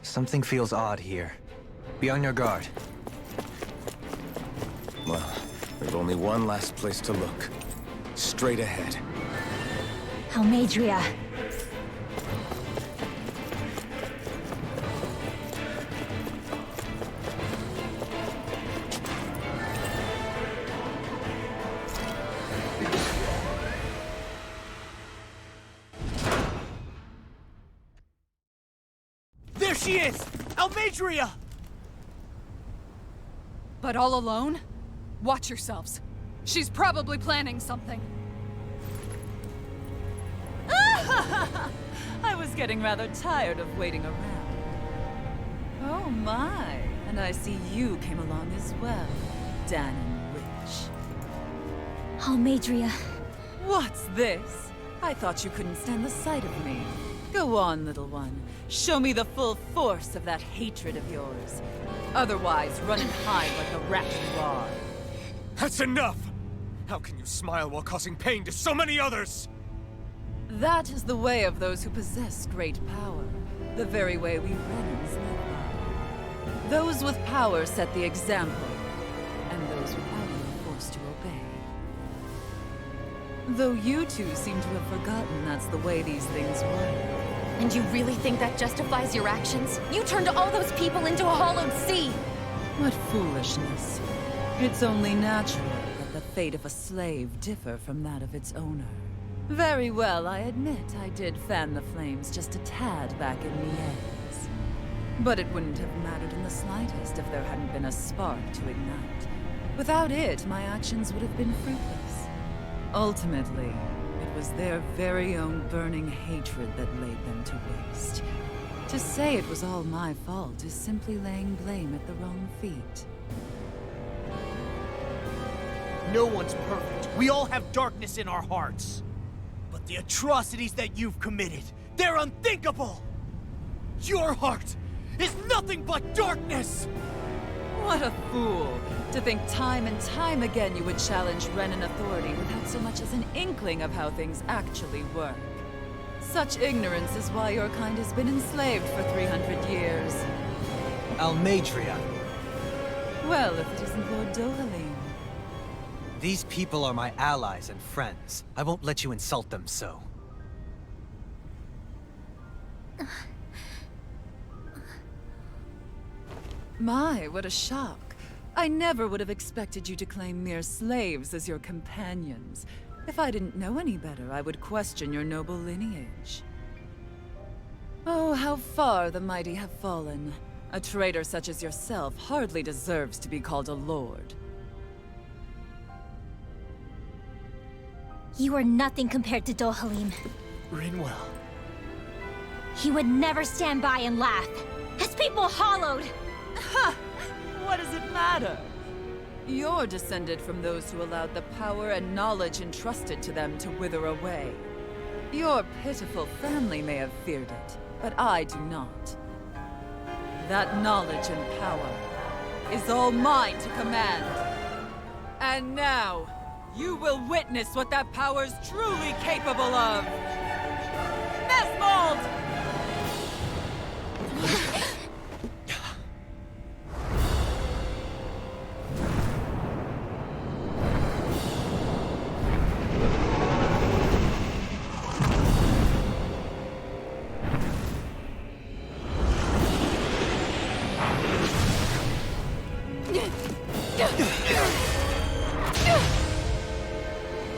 Something feels odd here. Be on your guard. Well, there's only one last place to look. Straight ahead. Almeidrea. There she is! Almeidrea! But all alone? Watch yourselves. She's probably planning something. I was getting rather tired of waiting around. Oh my, and I see you came along as well, Dahnan Witch. Almeidrea. What's this? I thought you couldn't stand the sight of me. Go on, little one. Show me the full force of that hatred of yours. Otherwise, run and hide like the rat you are. That's enough! How can you smile while causing pain to so many others? That is the way of those who possess great power. The very way we Renans live by. Those with power set the example, and those without it are forced to obey. Though you two seem to have forgotten that's the way these things work. And you really think that justifies your actions? You turned all those people into a hollowed sea! What foolishness. It's only natural that the fate of a slave differ from that of its owner. Very well, I admit I did fan the flames just a tad back in Mies. But it wouldn't have mattered in the slightest if there hadn't been a spark to ignite. Without it, my actions would have been fruitless. Ultimately, it was their very own burning hatred that laid them to waste. To say it was all my fault is simply laying blame at the wrong feet. No one's perfect. We all have darkness in our hearts. But the atrocities that you've committed, they're unthinkable! Your heart is nothing but darkness! What a fool! To think time and time again you would challenge Renan authority without so much as an inkling of how things actually work. Such ignorance is why your kind has been enslaved for 300 years. Almeidrea. Well, if it isn't Lord Dohalim. These people are my allies and friends. I won't let you insult them so. My, what a shock. I never would have expected you to claim mere slaves as your companions. If I didn't know any better, I would question your noble lineage. Oh, how far the mighty have fallen. A traitor such as yourself hardly deserves to be called a lord. You are nothing compared to Dohalim. Rinwell. He would never stand by and laugh. His people hollowed! Ha! What does it matter? You're descended from those who allowed the power and knowledge entrusted to them to wither away. Your pitiful family may have feared it, but I do not. That knowledge and power is all mine to command. And now, you will witness what that power's truly capable of! Mesmold!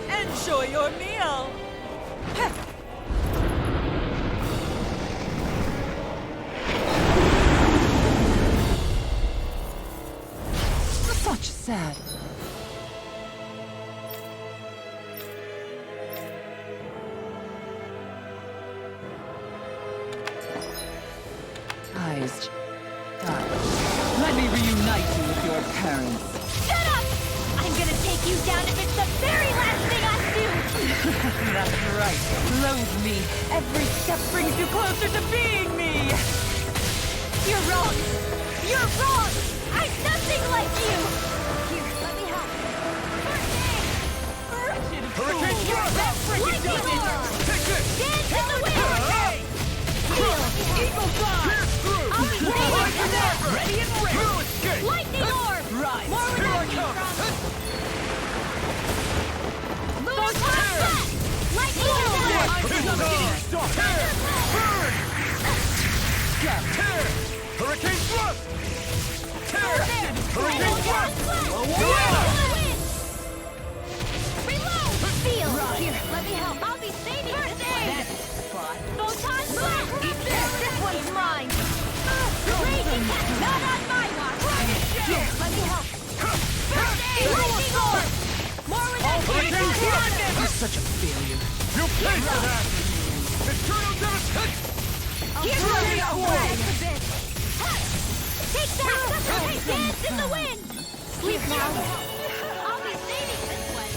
Enjoy your meal! Such sad. Eyes. Let me reunite you with your parents. Shut up! I'm gonna take you down if it's the very last thing I do! That's right. Loathe me. Every step brings you closer to being me! You're wrong! You're wrong! I'm nothing like you! Here, let me help. Wretched Hurricane fool! Thrust! That freaking does it! Take this! Dance in the wind! Hey! Heal! Eagle Dive! I'll be Let me help. First aid! Lightning orb! More with that cannon! You're such a failure. You'll pay for that! Eternal Devastation! Here's throw where you you're away. Take that! Hey, dance in the wind! Sleep now. I'll be saving this one.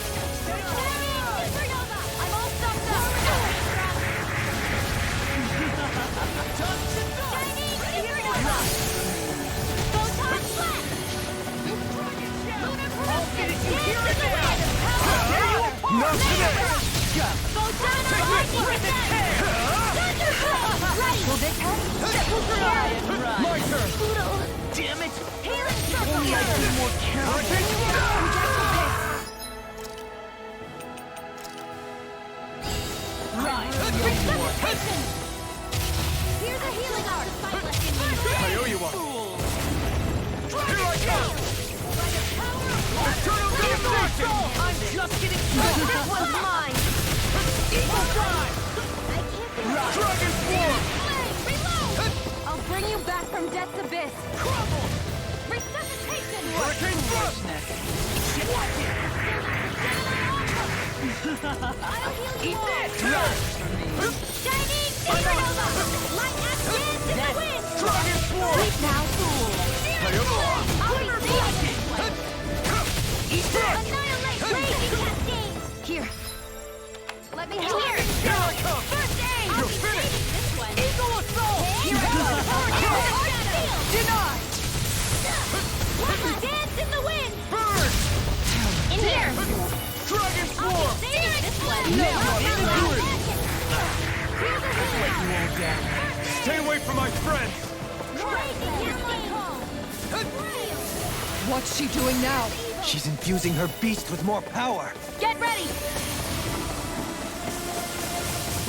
Shining Supernova! I'm all stuffed up. Shining Supernova! Photon Flash! Lunar Corruption! Dance in the wind! Not today! Photon Lightning Attack! Thunderbolt! Ready! Will this help? My turn! Damn it! Healing Circle! Only I can be more careful. Resuscitation! Here's a healing art! I owe you one! Here I come! Eternal Devastation! I'm just getting This one's mine! Eagle Drive! I can't Dragon Form! Reload! I'll bring you back from death's abyss! Crumble! Resuscitation! Hurricane Thrust! I'll heal you all! Tear! Shining Supernova! Light as dance in the wind! Dragon Form! Sleep now, fool! I'll be saving this one! Annihilate Raging Cascade! Here. Let me help. Here I come! First aid! You're I'll be finished! saving this one! Eagle Assault! Here I go! Denied! One last dance in the wind! Burn! In here! Dragon I'll Form! be saving this one! No, Here's a healing art. Stay away from my friends! Raging Cascade! What's she doing now? She's infusing her beast with more power. Get ready!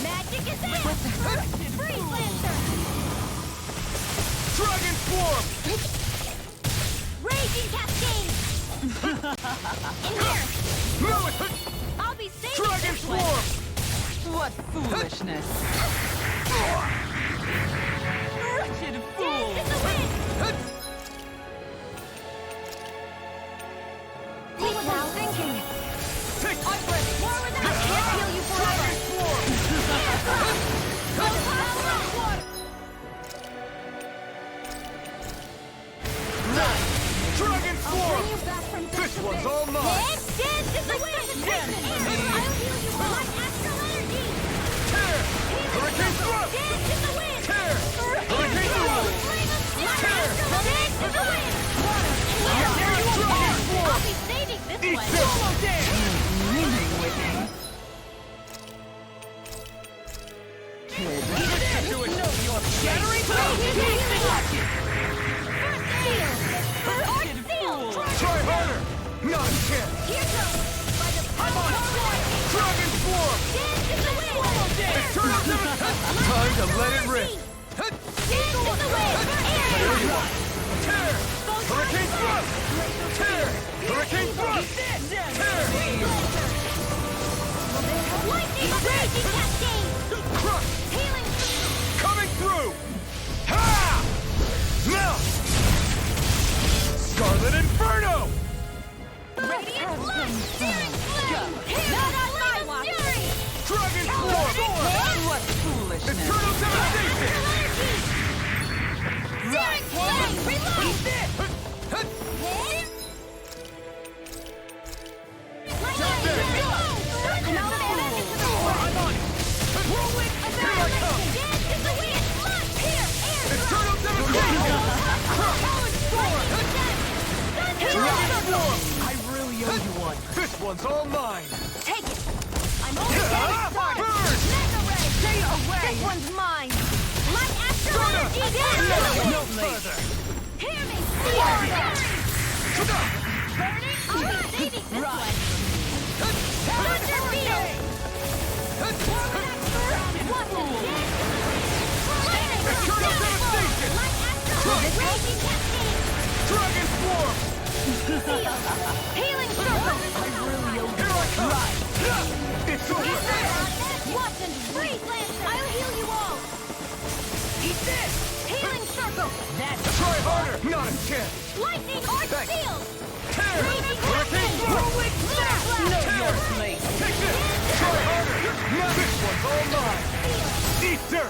Magic is out! Freeze Lancer! Dragon Form! Raging Cascade! In here! Blow it! I'll be saving Dragon this one! Form! What foolishness. Wretched fool. Dance in the wind! Think now thinking! Take More with that! I can't heal you forever! Dragon I'll Form! bring you back from death This to one's bed. all mine! Dance in the wind! I'll heal you all! My astral energy! Tear! Hurricane Thrust! Dance in the wind! Tear! Hurricane Thrust! Tear! Dance in the wind! Dragon Form! I'll be saving this Eat one! this! Dreaming with me. Do it! Shattering Wretched fool! Try harder! Not a chance! Here goes! By the power of lightning! Dragon Form! Dance in the wind! Eternal Devastation! Time to let it rip! Dance in the wind! Air! Tear! Hurricane Thrust! Tear! Hurricane Thrust! Tear! Lightning Raging Cascade! Crush! Healing Coming through! Ha! Now! Scarlet Inferno! Radiant Light! Searing Flame! Not on my watch! Fury! Dragon Form! What foolishness. Eternal Devastation! Searing Flame! Reload! Hit! Lightning! Reload! I'm out of mana into the I'm on it! whirlwind! Here I come! Dance in the wind! Launch! Here! Air! Eternal Devastation! Powered Storm! Dragon Form! I really owe you one. This one's all mine! Take it! I'm only getting started! Burn! Mega Ray! Stay away! This one's mine! Light Astral Sona! Energy! Dance in the No wind! further! Hear me! Burning! I'll be saving this one! Thunder Beetle! What the dance? Lightning! Eternal Devastation! Light Astral! Raging Cascade! Dragon Form! Seal! Healing Circle! Here I come! It's over! Watch and freeze Lancer! I'll heal you all! Eat this! Healing Circle! That's Try harder! Not a chance! Lightning Arc Thanks. Seal! This one's all mine! Eat dirt!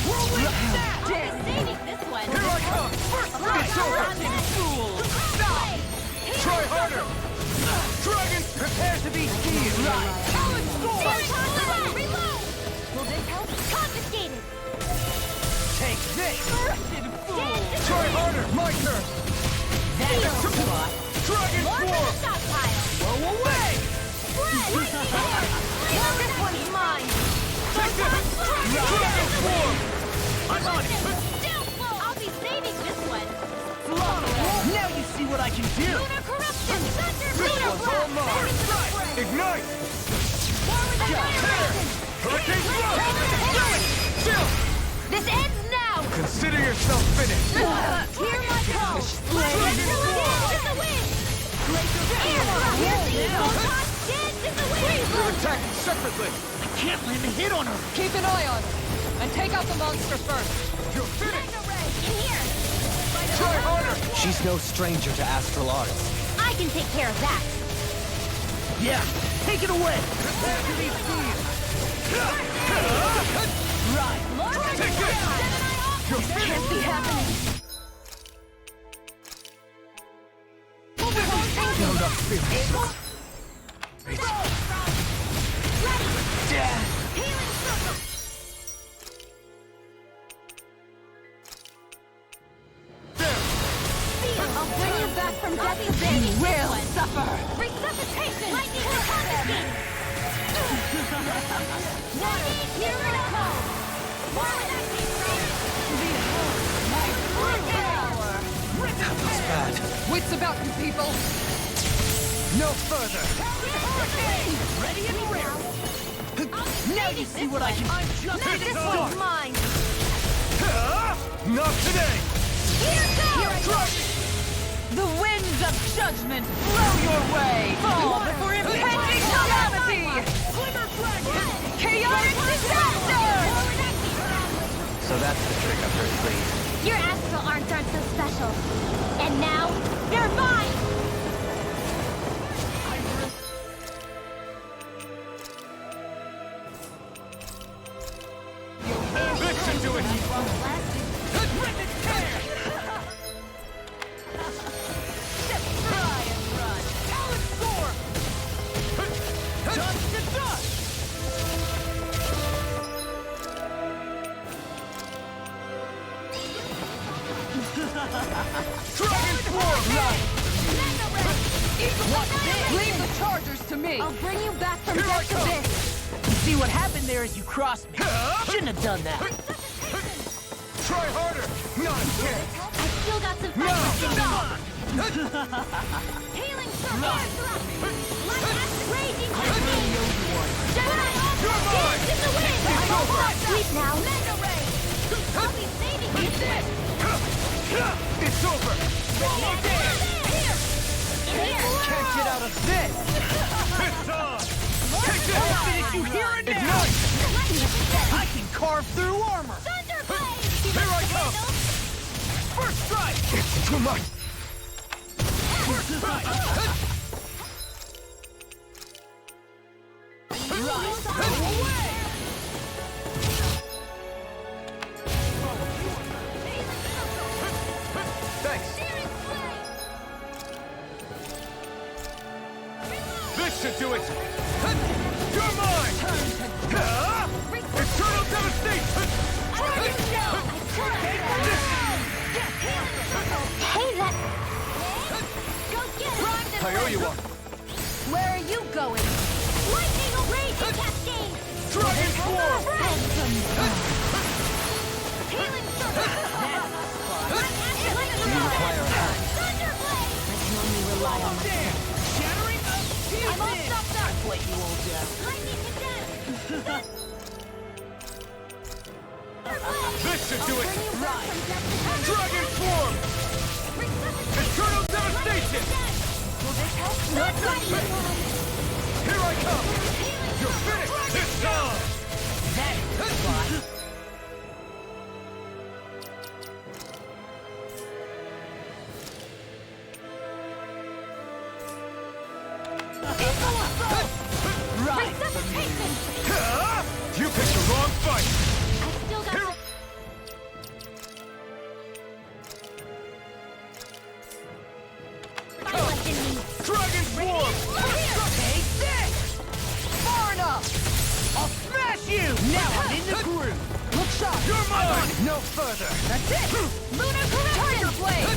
I'll be saving this one. Here I come! First strike! It's over! Fool! Stop! Try harder! Dragon, prepare to be skied! Talon Storm! Reload! Will this help? Confiscated! Take this! Try harder! My turn! Dragon More for the Form! stockpile! Blow away! This one's mine! Take this! Dragon Form! I'm on it! Still full! I'll be saving this one! Now you see what I can do! Lunar corruption! Thunder! This Lunar one's all mine! Ignite! Forward the fire! Hurricane Flow! Chill! This ends now! Consider yourself finished! Hear my call! Dragon Dance in the wind! Dance in the wind! We're attacking separately! I can't land a hit on her! Keep an eye on her, and take out the monster first. You're finished! In here! Try harder! She's no stranger to astral arts. I can take care of that! Yeah, take it away! Prepare to be skied! Right! Take this! You're finished! Can't be happening! Build up feelings. Healing circle! I'll bring you back from death to bed. You will suffer. Resuscitation! Lightning will confiscate! Warning! Here it comes! More with that That was bad. Wits about you, people. No further. Ready and ready! Now you see what I can do! I'm just This one's mine! Not today! Here goes! The winds of judgment blow your way! Fall before impending calamity! Chaotic disaster! So that's the trick up her sleeve. Your astral arts aren't so special. And now, they're mine! This should do it! Dragon Form! Leave the chargers to me. I'll bring you back from Here I death to come. this! See what happened there is you crossed me. Shouldn't have done that. Try harder! Not a chance! I still got some No! fight! Healing circle! Like acid raging cascade! Gemini! You're mine! Dance in the wind! It's over! Sleep now! Mega ray! I'll be saving you this! It's over! Here! Can't get out of this! It's on! Take this! I'll finish you here and now! Ignite! I can carve through armor! Thunderblade! Here I come! First strike! It's too much! First strike! Away! Thanks! This should do it! You're mine! Eternal devastation! Hey, that... Go get it! I owe you one! Where are you going? Lightning raging cascade! Dragon Form! Healing circle! You require a hand. Thunderblade! I can only rely on myself. Shattering of I'm all stopped up! What you old death. Lightning condemned! This should do it! Right! Dragon Form! Eternal devastation! Will this help? Not right! Here I come! You're finished! It's on! That is fun. Resuscitation! You picked the wrong fight! I still got some... My lesson needs... Dragon Swarm! Take this! Far enough! I'll smash you! Now I'm in the groove! Look sharp! You're mine! No further! That's it! Lunar correction! Tiger Blade!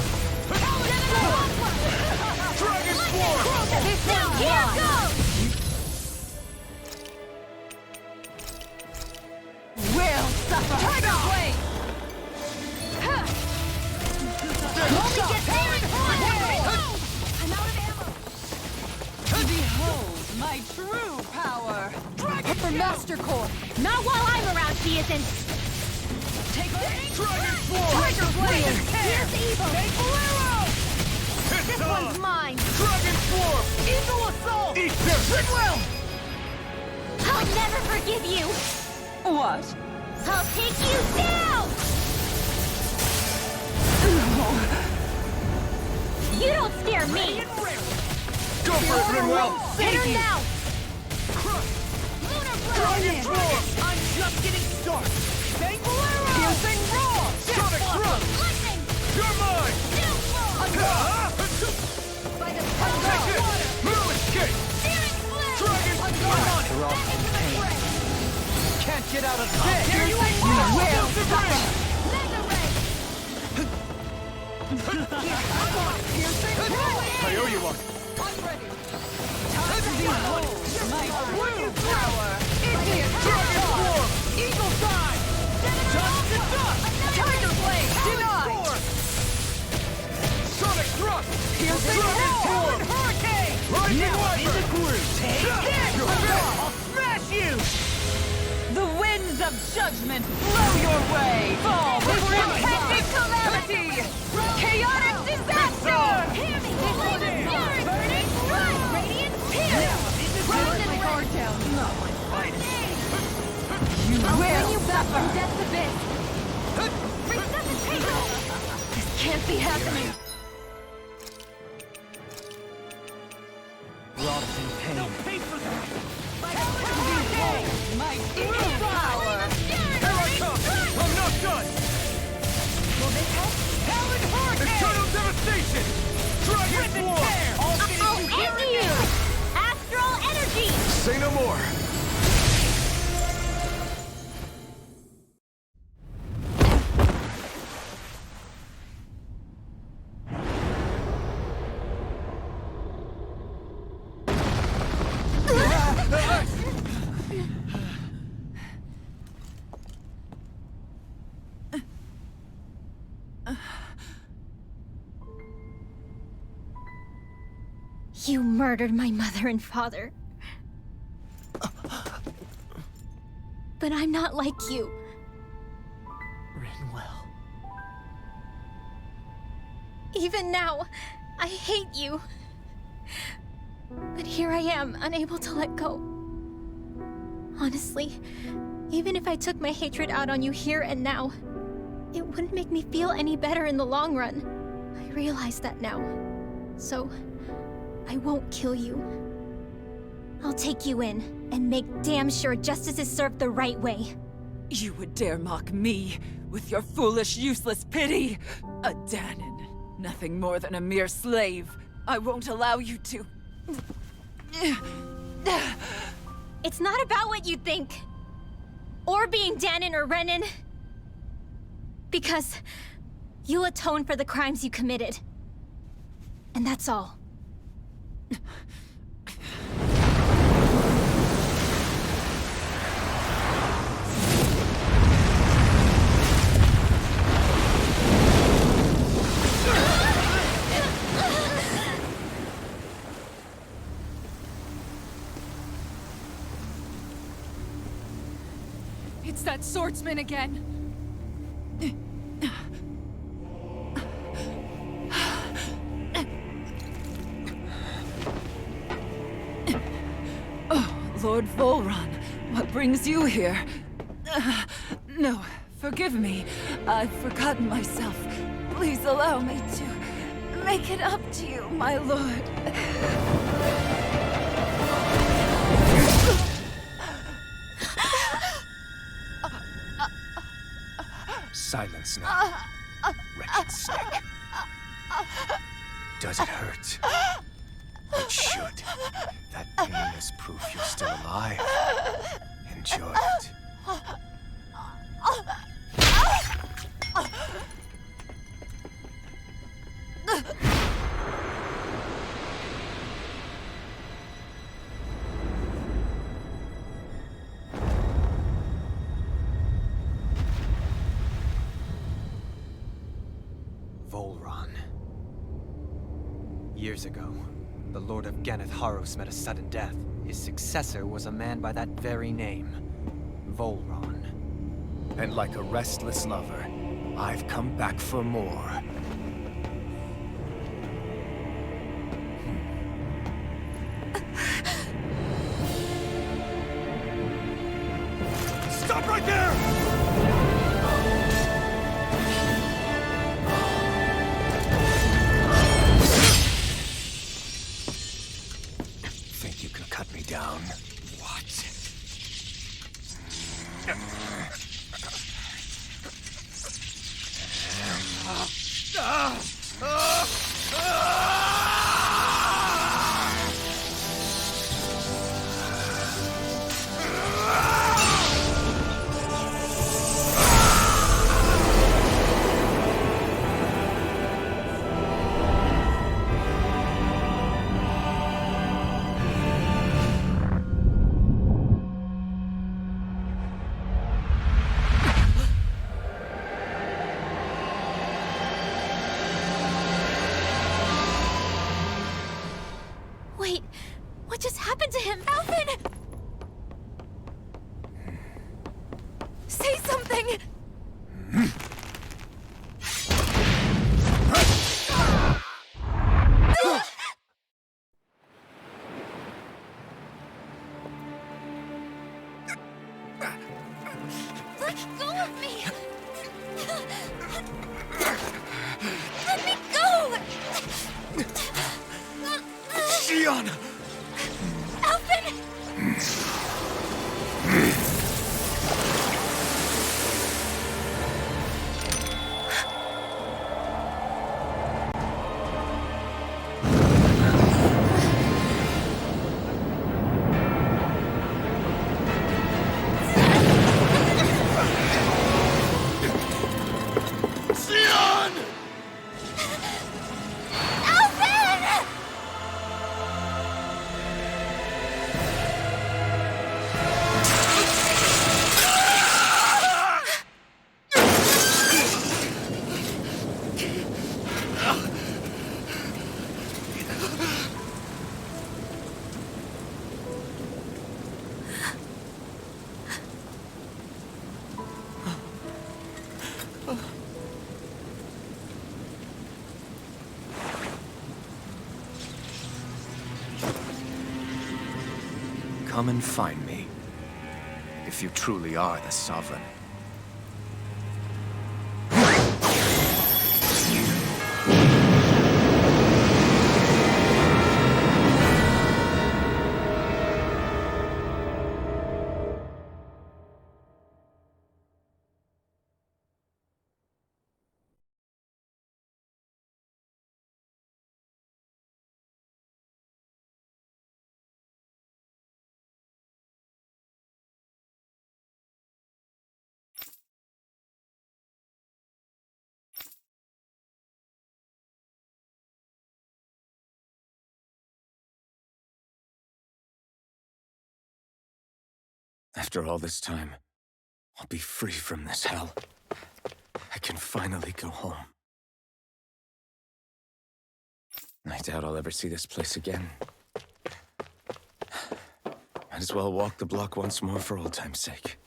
Dragon Swarm! This now, here goes! Will suffer! Tiger Blade! Only get there in one! I'm out of ammo! Behold my true power! For Master Core! Not while I'm around, she isn't! Take this! Dragon Swarm! Tiger Blade! Here's evil! Bolero! Hit This time! one's mine! Dragon Swarm! Eagle Assault! Eat this! Goodwill! I'll never forgive you! What? I'll take you down! You don't scare me! Go for it, Rinwell! Hit her now! Crush! Lunar Dragon Blade! Swarm! I'm just getting started! Bang Bolero! Piercing Roar! Sonic Thrust! Lightning! You're mine! Steel By the Take it! Little escape! Searing flare! Dragon Swarm! Back into the fray! Can't get out of this! Here you will suffer! Mega ray! I owe you one! Behold my true power! Dragon Swarm! Eagle Dive! Dust to dust! Tiger Blade! Denied! Sonic Thrust! Piercing Dragon Roar! Swarm! Hurricane! Lightning Now I'm in the Wyvern! groove! Take Yeah, this! you're dead. I'll smash you! The winds of judgment blow your way! Fall before impending calamity! Chaotic disaster! Hear me! Flame of fury! Burning strike! Radiant pierce! Put my guard down! Not my finest! You I'll bring will you back from suffer! death's abyss! Resuscitation! This can't be happening! Rob's in pain. Pay for that! Behold my true power! Here I come! I'm not done! Talon Hurricane! Eternal Devastation! Dragon Swarm! I'll end you! Astral energy! Say no more! You murdered my mother and father. But I'm not like you. Rinwell. Even now, I hate you. But here I am, unable to let go. Honestly, even if I took my hatred out on you here and now, it wouldn't make me feel any better in the long run. I realize that now. So, I won't kill you. I'll take you in and make damn sure justice is served the right way. You would dare mock me with your foolish, useless pity? A Danon, nothing more than a mere slave. I won't allow you to... It's not about what you think. Or being Danon or Renan. Because you'll atone for the crimes you committed. And that's all. It's that swordsman again! Lord Volron, what brings you here? No, forgive me. I've forgotten myself. Please allow me to make it up to you, my lord. Silence now, wretched snake. Does it hurt? It should. That pain is proof you're still alive. Enjoy it. Volron. Years ago, the Lord of Ganeth Haros met a sudden death. His successor was a man by that very name, Volron. And like a restless lover, I've come back for more. Stop right there! Think you can cut me down? What? Wait, what just happened to him? Alvin! Say something! Let go of me! Let me go! Gianna! Alvin! Sion! Alvin! Come and find me, if you truly are the Sovereign. After all this time, I'll be free from this hell. I can finally go home. I doubt I'll ever see this place again. Might as well walk the block once more for old time's sake.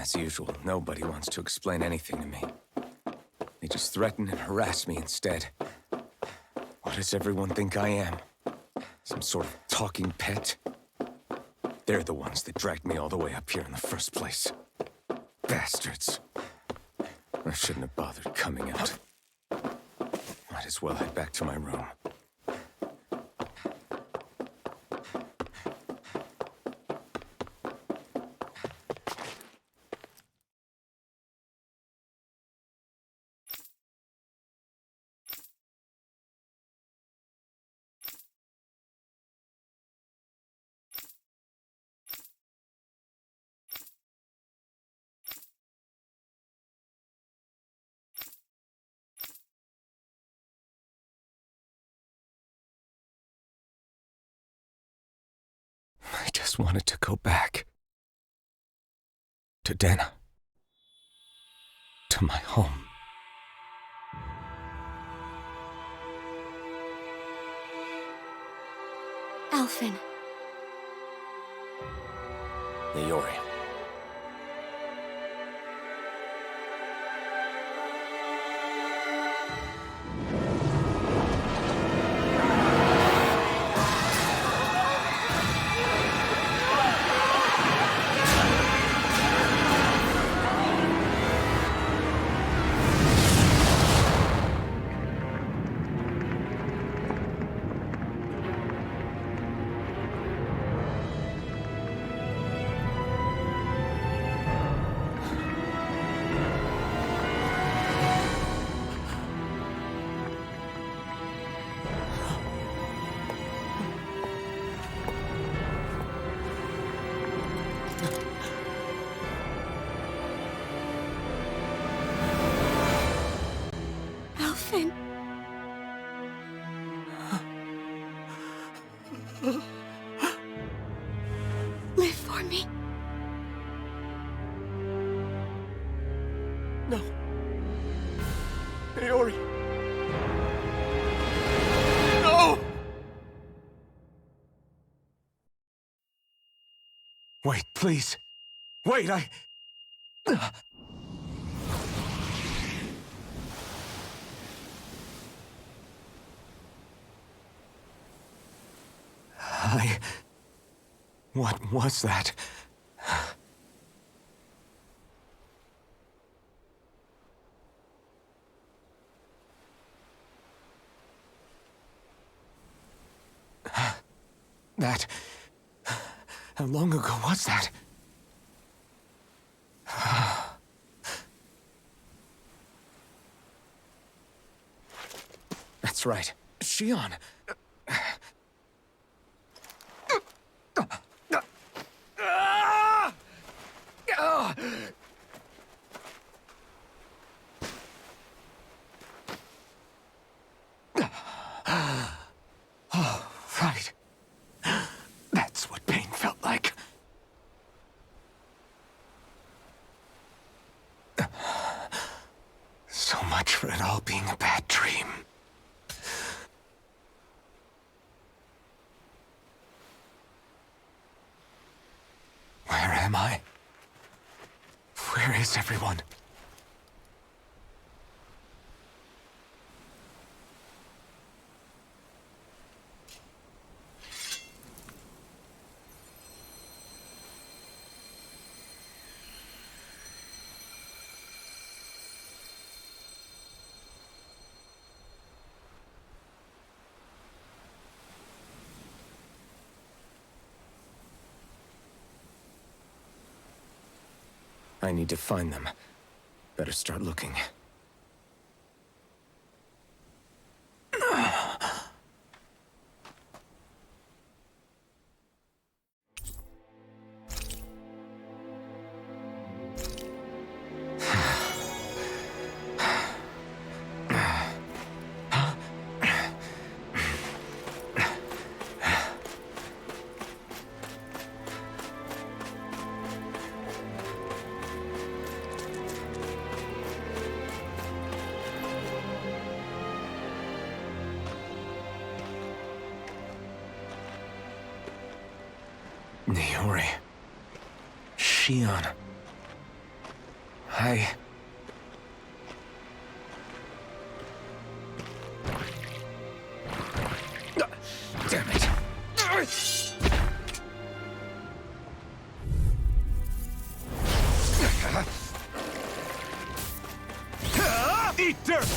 As usual, nobody wants to explain anything to me. They just threaten and harass me instead. What does everyone think I am? Some sort of talking pet? They're the ones that dragged me all the way up here in the first place. Bastards. I shouldn't have bothered coming out. Might as well head back to my room. I just wanted to go back. To Dana. To my home. Alphen. Naori. Alphen. Live for me. No. Naori. No! Wait, please. Wait, What was that? That... How long ago was that? That's right. Shion. Oh, right. That's what pain felt like. So much for it all being a bad dream. Where am I? Where is everyone? I need to find them. Better start looking. Naori. Shion. Damn it. Eat dirt!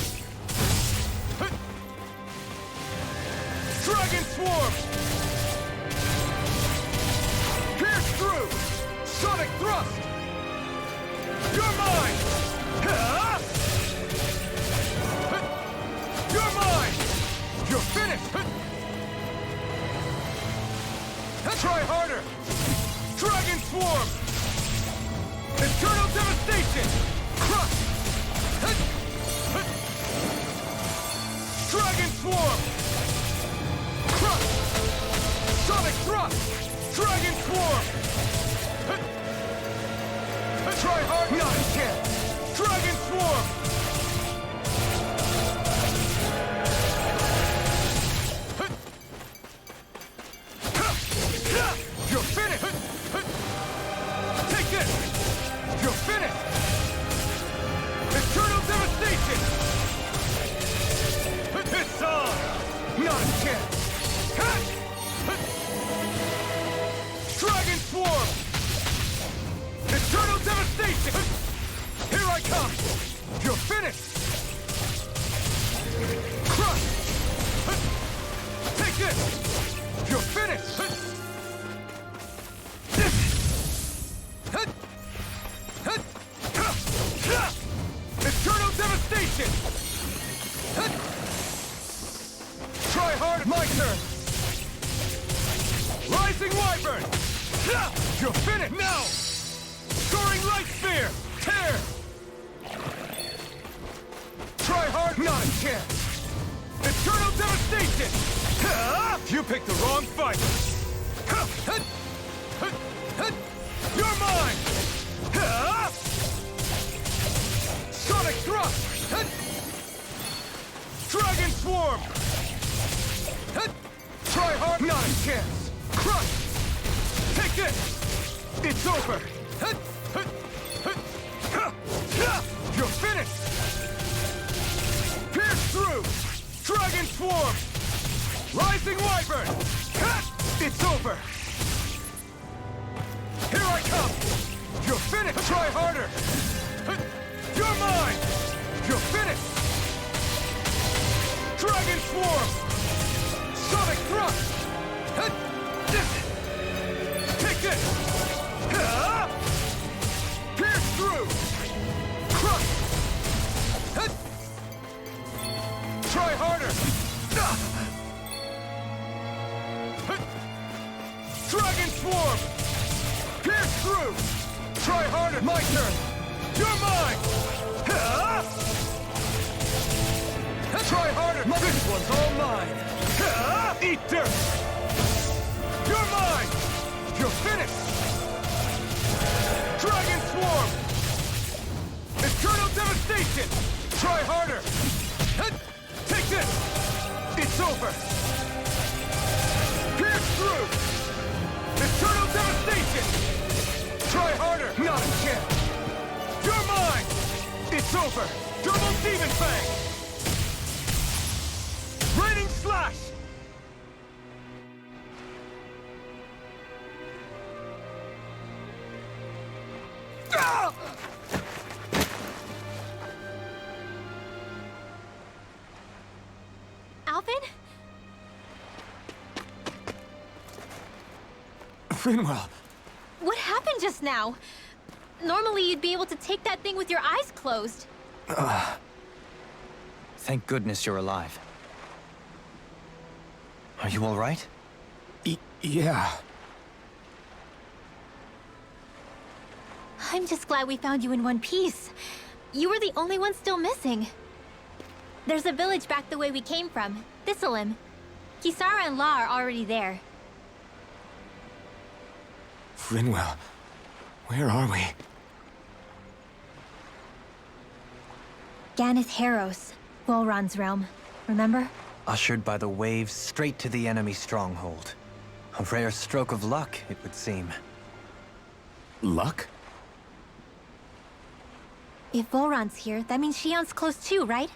Dragon Swarm! Pierce through! Sonic Thrust! You're mine! You're mine! You're finished! Try harder! Dragon Swarm! Eternal Devastation! Crush! Dragon Swarm! Crush! Sonic Thrust! Dragon Swarm! Try hard, not a chance! Dragon Swarm! You're finished! Take this! You're finished! Eternal Devastation! It's on! Not a chance! Dragon Swarm! Eternal Devastation! Here I come! You're finished! Crush! Take this! You're finished! Eternal Devastation! Try hard, my turn! Rising Wyvern! You're finished! Now! Soaring Light Spear! Tear! Try hard, not a chance! Eternal Devastation! You picked the wrong fight! You're mine! Sonic Thrust! Dragon Swarm! Try hard, not a chance! Crush! Take this! It's over! You're finished! Pierce through! Dragon Swarm! Rising Wyvern! It's over! Here I come! You're finished! Try harder! You're mine! You're finished! Dragon Swarm! Sonic Thrust! Take this! Pierce through! Crush! Try harder! Dragon Swarm! Pierce through! Try harder! My turn! You're mine! Try harder! This one's all mine! Eat dirt! You're mine! You're finished! Dragon Swarm! Eternal Devastation! Try harder! Take this! It's over! Pierce through! Eternal Devastation! Try harder! Not a chance! You're mine! It's over! Double Demon Fang! Raining Slash! Ah! Alvin? Finwell! What happened just now? Normally you'd be able to take that thing with your eyes closed. Thank goodness you're alive. Are you all right? Yeah. I'm just glad we found you in one piece. You were the only one still missing. There's a village back the way we came from, Thistleim. Kisara and La are already there. Finwell, where are we? Ganeth Haros, Volron's realm. Remember? Ushered by the waves straight to the enemy stronghold. A rare stroke of luck, it would seem. Luck? If Volron's here, that means Shion's close too, right?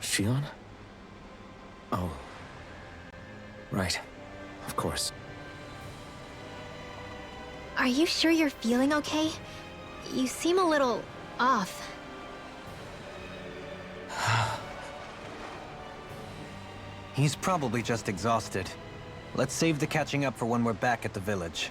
Shion? Oh. Right. Of course. Are you sure you're feeling okay? You seem a little off. He's probably just exhausted. Let's save the catching up for when we're back at the village.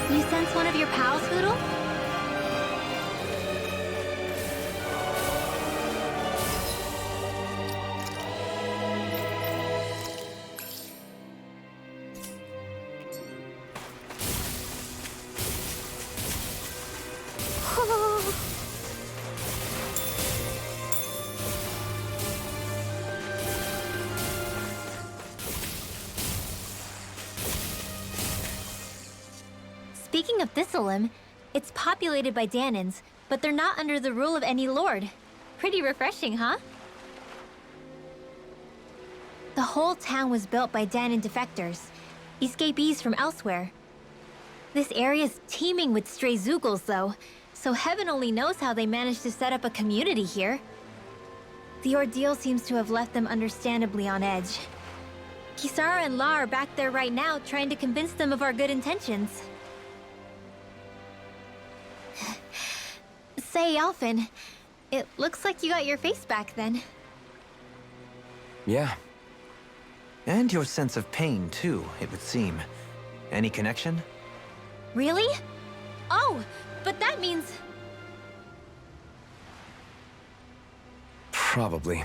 You sense one of your pals, Hoodle? Speaking of Thistleum, it's populated by Danans, but they're not under the rule of any lord. Pretty refreshing, huh? The whole town was built by Danan defectors, escapees from elsewhere. This area's teeming with stray Zeugles, though, so heaven only knows how they managed to set up a community here. The ordeal seems to have left them understandably on edge. Kisara and La are back there right now trying to convince them of our good intentions. Say, Alphen, it looks like you got your face back then. Yeah. And your sense of pain, too, it would seem. Any connection? Really? Oh, but that means... Probably.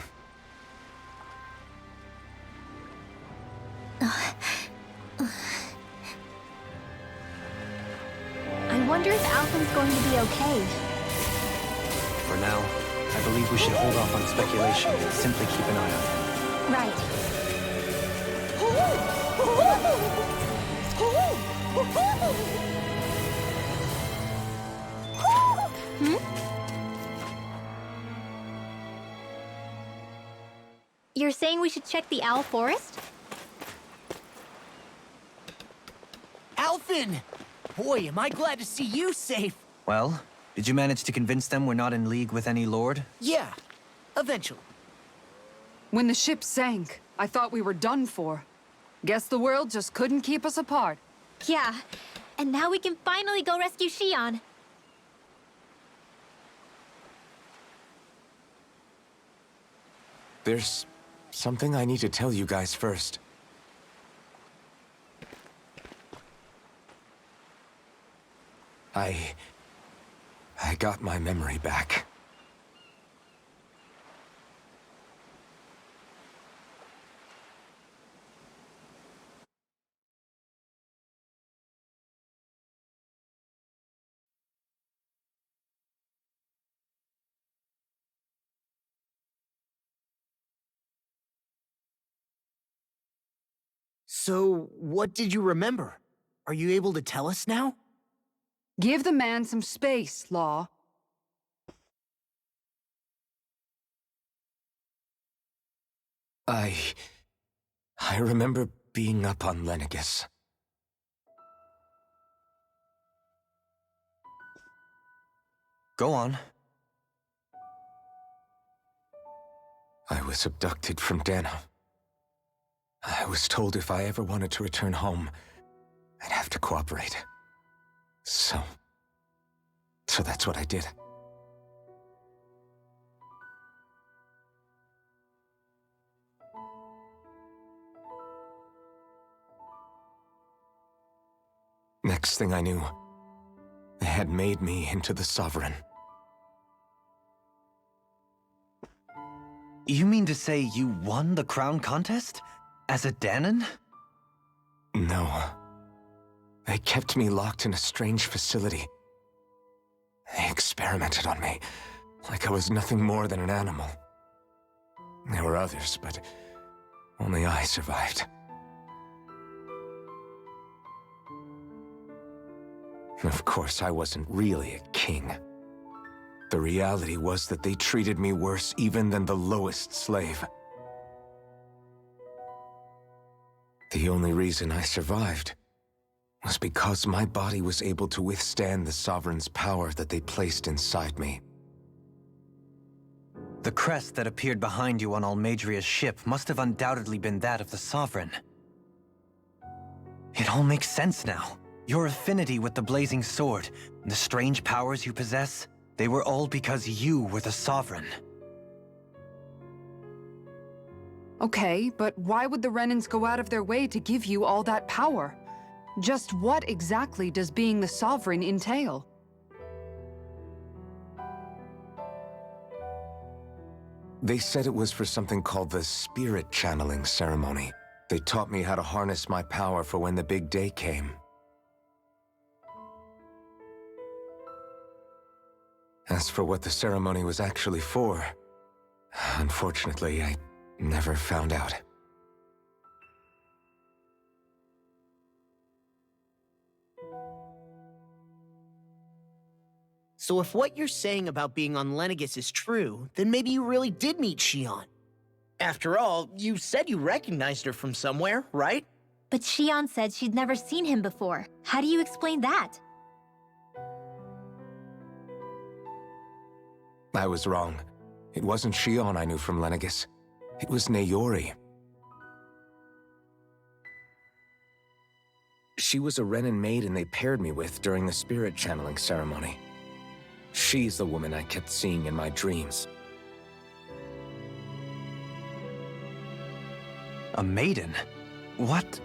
I wonder if Alphen's going to be okay. For now, I believe we should hold off on speculation and simply keep an eye on him. Right. You're saying we should check the Owl Forest? Alphen! Boy, am I glad to see you safe. Well, did you manage to convince them we're not in league with any lord? Yeah, eventually. When the ship sank, I thought we were done for. Guess the world just couldn't keep us apart. Yeah, and now we can finally go rescue Shion. There's something I need to tell you guys first. I got my memory back. So, what did you remember? Are you able to tell us now? Give the man some space, Law. I remember being up on Lenegis. Go on. I was abducted from Dana. I was told if I ever wanted to return home, I'd have to cooperate. So that's what I did. Next thing I knew, they had made me into the Sovereign. You mean to say you won the crown contest? As a Danan? No. They kept me locked in a strange facility. They experimented on me, like I was nothing more than an animal. There were others, but only I survived. Of course, I wasn't really a king. The reality was that they treated me worse even than the lowest slave. The only reason I survived was because my body was able to withstand the Sovereign's power that they placed inside me. The crest that appeared behind you on Almadria's ship must have undoubtedly been that of the Sovereign. It all makes sense now. Your affinity with the Blazing Sword, and the strange powers you possess, they were all because you were the Sovereign. Okay, but why would the Renans go out of their way to give you all that power? Just what exactly does being the Sovereign entail? They said it was for something called the Spirit Channeling Ceremony. They taught me how to harness my power for when the big day came. As for what the ceremony was actually for, unfortunately, I never found out. So if what you're saying about being on Lenegis is true, then maybe you really did meet Xion. After all, you said you recognized her from somewhere, right? But Xion said she'd never seen him before. How do you explain that? I was wrong. It wasn't Xion I knew from Lenegis. It was Naori. She was a Renan maiden they paired me with during the spirit channeling ceremony. She's the woman I kept seeing in my dreams. A maiden? What?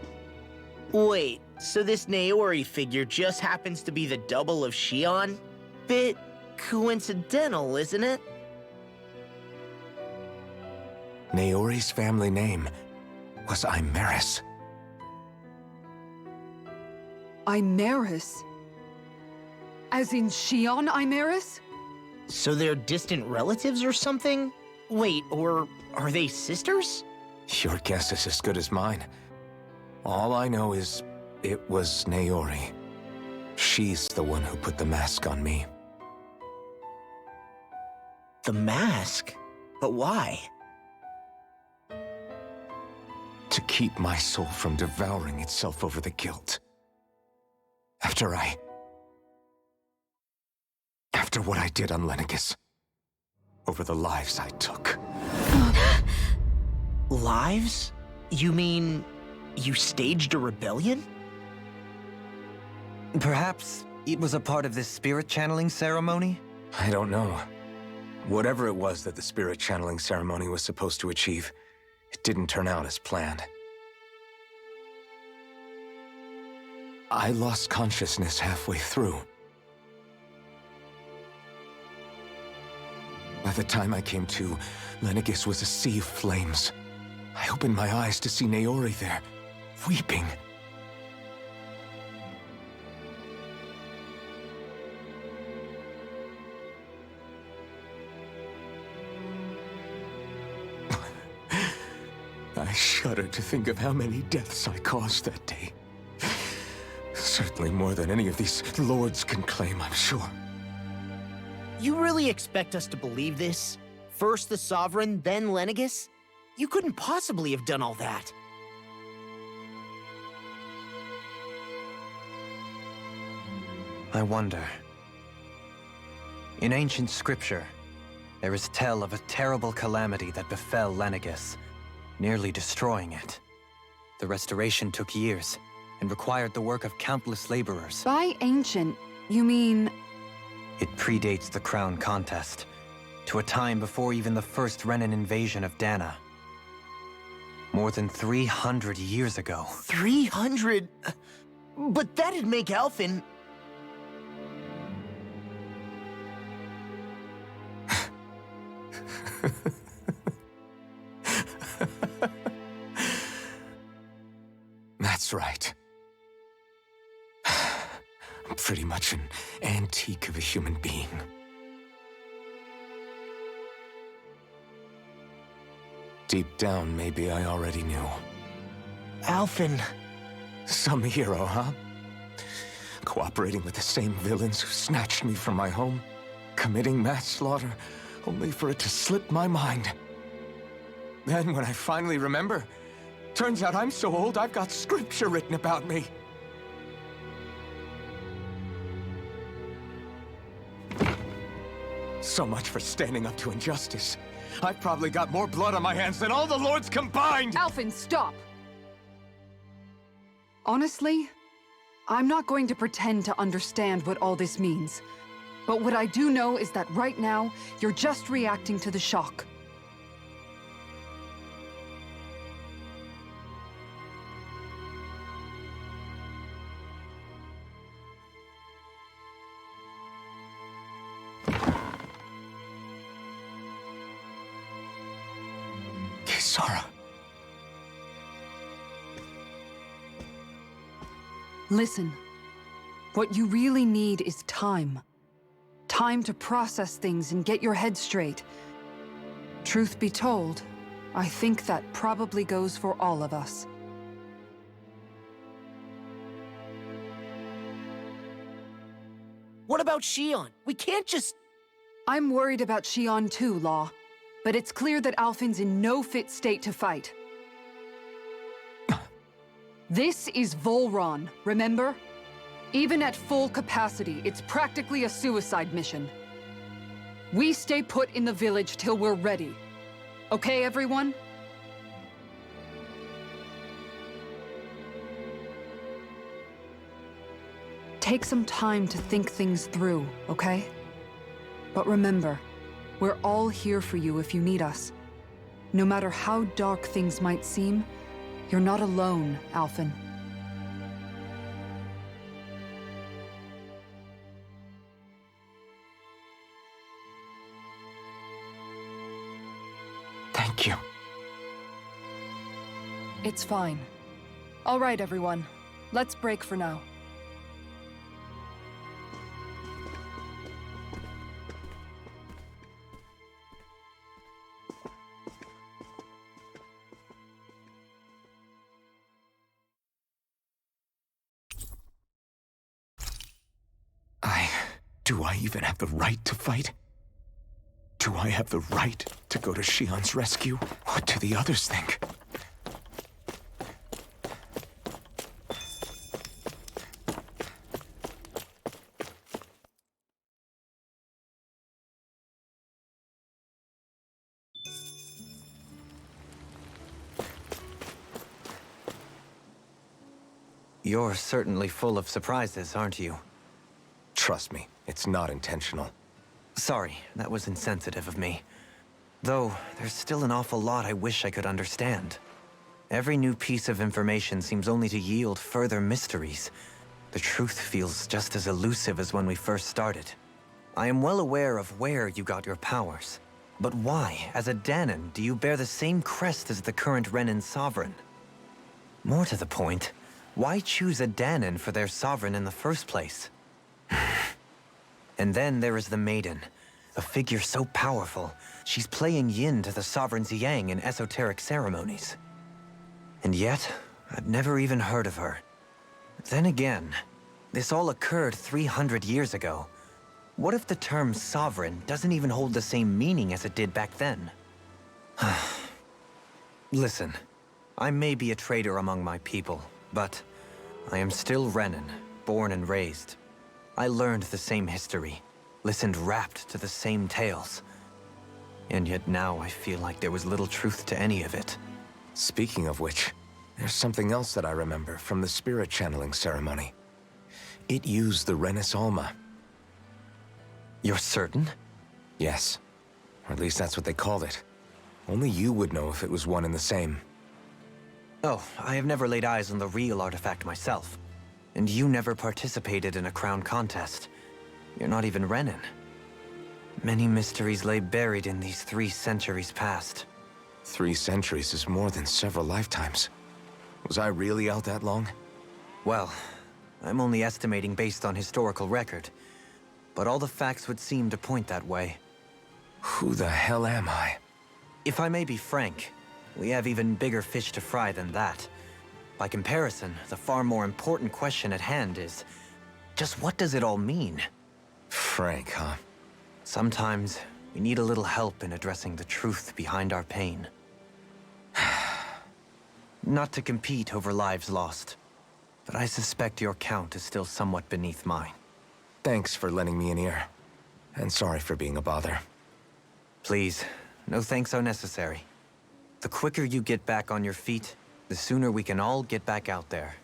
Wait, so this Naori figure just happens to be the double of Xion? Bit coincidental, isn't it? Naori's family name was Imeris. Imeris? As in Xion Imeris? So they're distant relatives or something? Wait, or are they sisters? Your guess is as good as mine. All I know is it was Naori. She's the one who put the mask on me. The mask? But why? To keep my soul from devouring itself over the guilt. After what I did on Lenegis. Over the lives I took. Lives? You mean you staged a rebellion? Perhaps it was a part of this spirit channeling ceremony? I don't know. Whatever it was that the spirit channeling ceremony was supposed to achieve, it didn't turn out as planned. I lost consciousness halfway through. By the time I came to, Lenegis was a sea of flames. I opened my eyes to see Naori there, weeping. I shudder to think of how many deaths I caused that day. Certainly more than any of these lords can claim, I'm sure. You really expect us to believe this? First the Sovereign, then Lenegis? You couldn't possibly have done all that. I wonder. In ancient scripture, there is tell of a terrible calamity that befell Lenegis, nearly destroying it. The restoration took years, and required the work of countless laborers. By ancient, you mean... It predates the crown contest, to a time before even the first Renan invasion of Dana. More than 300 years ago. 300? But that'd make Alphen... That's right. Pretty much an antique of a human being. Deep down, maybe I already knew. Alphen. Some hero, huh? Cooperating with the same villains who snatched me from my home, committing mass slaughter, only for it to slip my mind. Then, when I finally remember, turns out I'm so old I've got scripture written about me. So much for standing up to injustice. I've probably got more blood on my hands than all the lords combined! Alphen, stop! Honestly, I'm not going to pretend to understand what all this means. But what I do know is that right now, you're just reacting to the shock. Kisara. Listen, what you really need is time. Time to process things and get your head straight. Truth be told, I think that probably goes for all of us. What about Shion? We can't just... I'm worried about Shion too, Law. But it's clear that Alphen's in no fit state to fight. This is Volron, remember? Even at full capacity, it's practically a suicide mission. We stay put in the village till we're ready. Okay, everyone? Take some time to think things through, okay? But remember, we're all here for you if you need us. No matter how dark things might seem, you're not alone, Alphen. Thank you. It's fine. All right, everyone. Let's break for now. Do I even have the right to fight? Do I have the right to go to Shion's rescue? What do the others think? You're certainly full of surprises, aren't you? Trust me, it's not intentional. Sorry, that was insensitive of me. Though, there's still an awful lot I wish I could understand. Every new piece of information seems only to yield further mysteries. The truth feels just as elusive as when we first started. I am well aware of where you got your powers. But why, as a Dahnan, do you bear the same crest as the current Renan sovereign? More to the point, why choose a Dahnan for their sovereign in the first place? And then there is the Maiden, a figure so powerful, she's playing yin to the sovereign's yang in esoteric ceremonies. And yet, I've never even heard of her. Then again, this all occurred 300 years ago. What if the term sovereign doesn't even hold the same meaning as it did back then? Listen, I may be a traitor among my people, but I am still Renan, born and raised. I learned the same history, listened rapt to the same tales. And yet now I feel like there was little truth to any of it. Speaking of which, there's something else that I remember from the spirit channeling ceremony. It used the Renis Alma. You're certain? Yes. Or at least that's what they called it. Only you would know if it was one and the same. Oh, I have never laid eyes on the real artifact myself. And you never participated in a crown contest. You're not even Renan. Many mysteries lay buried in these 3 centuries past. 3 centuries is more than several lifetimes. Was I really out that long? Well, I'm only estimating based on historical record. But all the facts would seem to point that way. Who the hell am I? If I may be frank, we have even bigger fish to fry than that. By comparison, the far more important question at hand is, just what does it all mean? Frank, huh? Sometimes, we need a little help in addressing the truth behind our pain. Not to compete over lives lost, but I suspect your count is still somewhat beneath mine. Thanks for lending me an ear. And sorry for being a bother. Please, no thanks are necessary. The quicker you get back on your feet, the sooner we can all get back out there.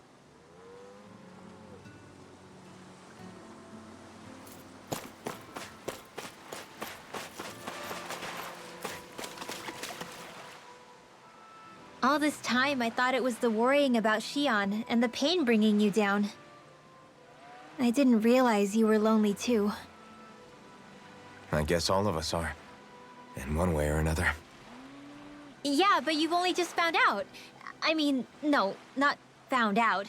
All this time, I thought it was the worrying about Xion and the pain bringing you down. I didn't realize you were lonely too. I guess all of us are. In one way or another. Yeah, but you've only just found out. I mean, no, not found out.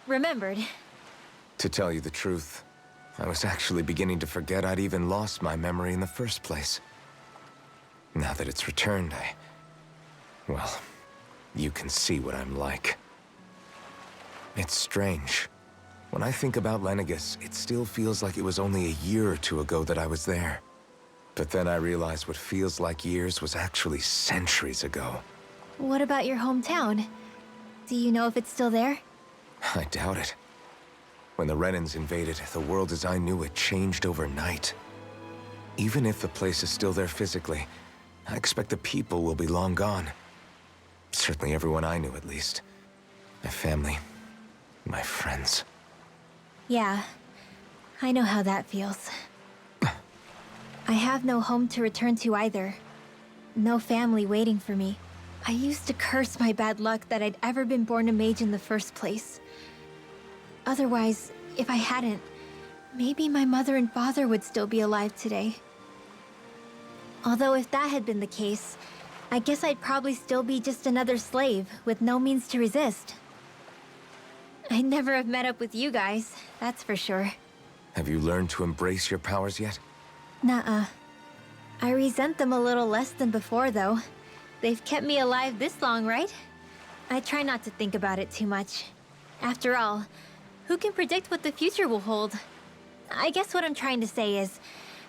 Remembered. To tell you the truth, I was actually beginning to forget I'd even lost my memory in the first place. Now that it's returned, well, you can see what I'm like. It's strange. When I think about Lenegis, it still feels like it was only a year or two ago that I was there. But then I realized what feels like years was actually centuries ago. What about your hometown? Do you know if it's still there? I doubt it. When the Renans invaded, the world as I knew it changed overnight. Even if the place is still there physically, I expect the people will be long gone. Certainly everyone I knew, at least. My family, my friends. Yeah, I know how that feels. I have no home to return to either. No family waiting for me. I used to curse my bad luck that I'd ever been born a mage in the first place. Otherwise, if I hadn't, maybe my mother and father would still be alive today. Although if that had been the case, I guess I'd probably still be just another slave with no means to resist. I'd never have met up with you guys, that's for sure. Have you learned to embrace your powers yet? Nuh-uh. I resent them a little less than before, though. They've kept me alive this long, right? I try not to think about it too much. After all, who can predict what the future will hold? I guess what I'm trying to say is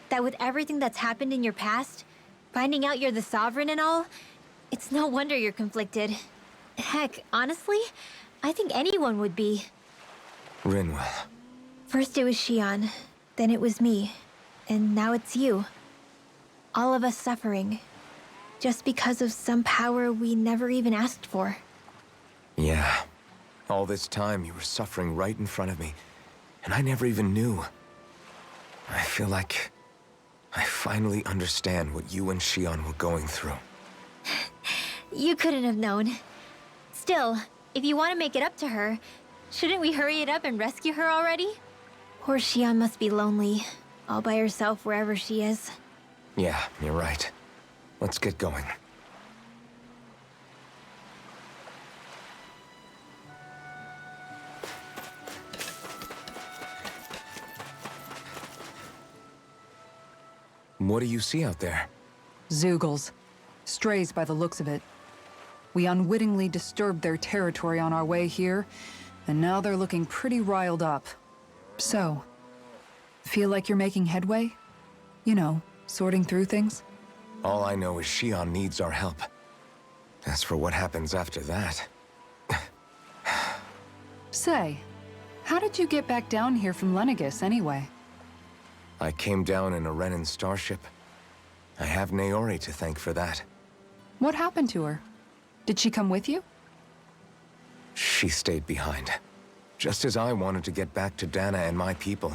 that with everything that's happened in your past, finding out you're the Sovereign and all, it's no wonder you're conflicted. Heck, honestly, I think anyone would be. Rinwell. First it was Xion, then it was me, and now it's you. All of us suffering, just because of some power we never even asked for. Yeah. All this time you were suffering right in front of me, and I never even knew. I feel like I finally understand what you and Xion were going through. You couldn't have known. Still, if you want to make it up to her, shouldn't we hurry it up and rescue her already? Poor Xion must be lonely, all by herself wherever she is. Yeah, you're right. Let's get going. What do you see out there? Zeugles. Strays by the looks of it. We unwittingly disturbed their territory on our way here, and now they're looking pretty riled up. So, feel like you're making headway? You know, sorting through things? All I know is Xion needs our help. As for what happens after that... Say, how did you get back down here from Lenegis, anyway? I came down in a Renan starship. I have Naori to thank for that. What happened to her? Did she come with you? She stayed behind. Just as I wanted to get back to Dana and my people,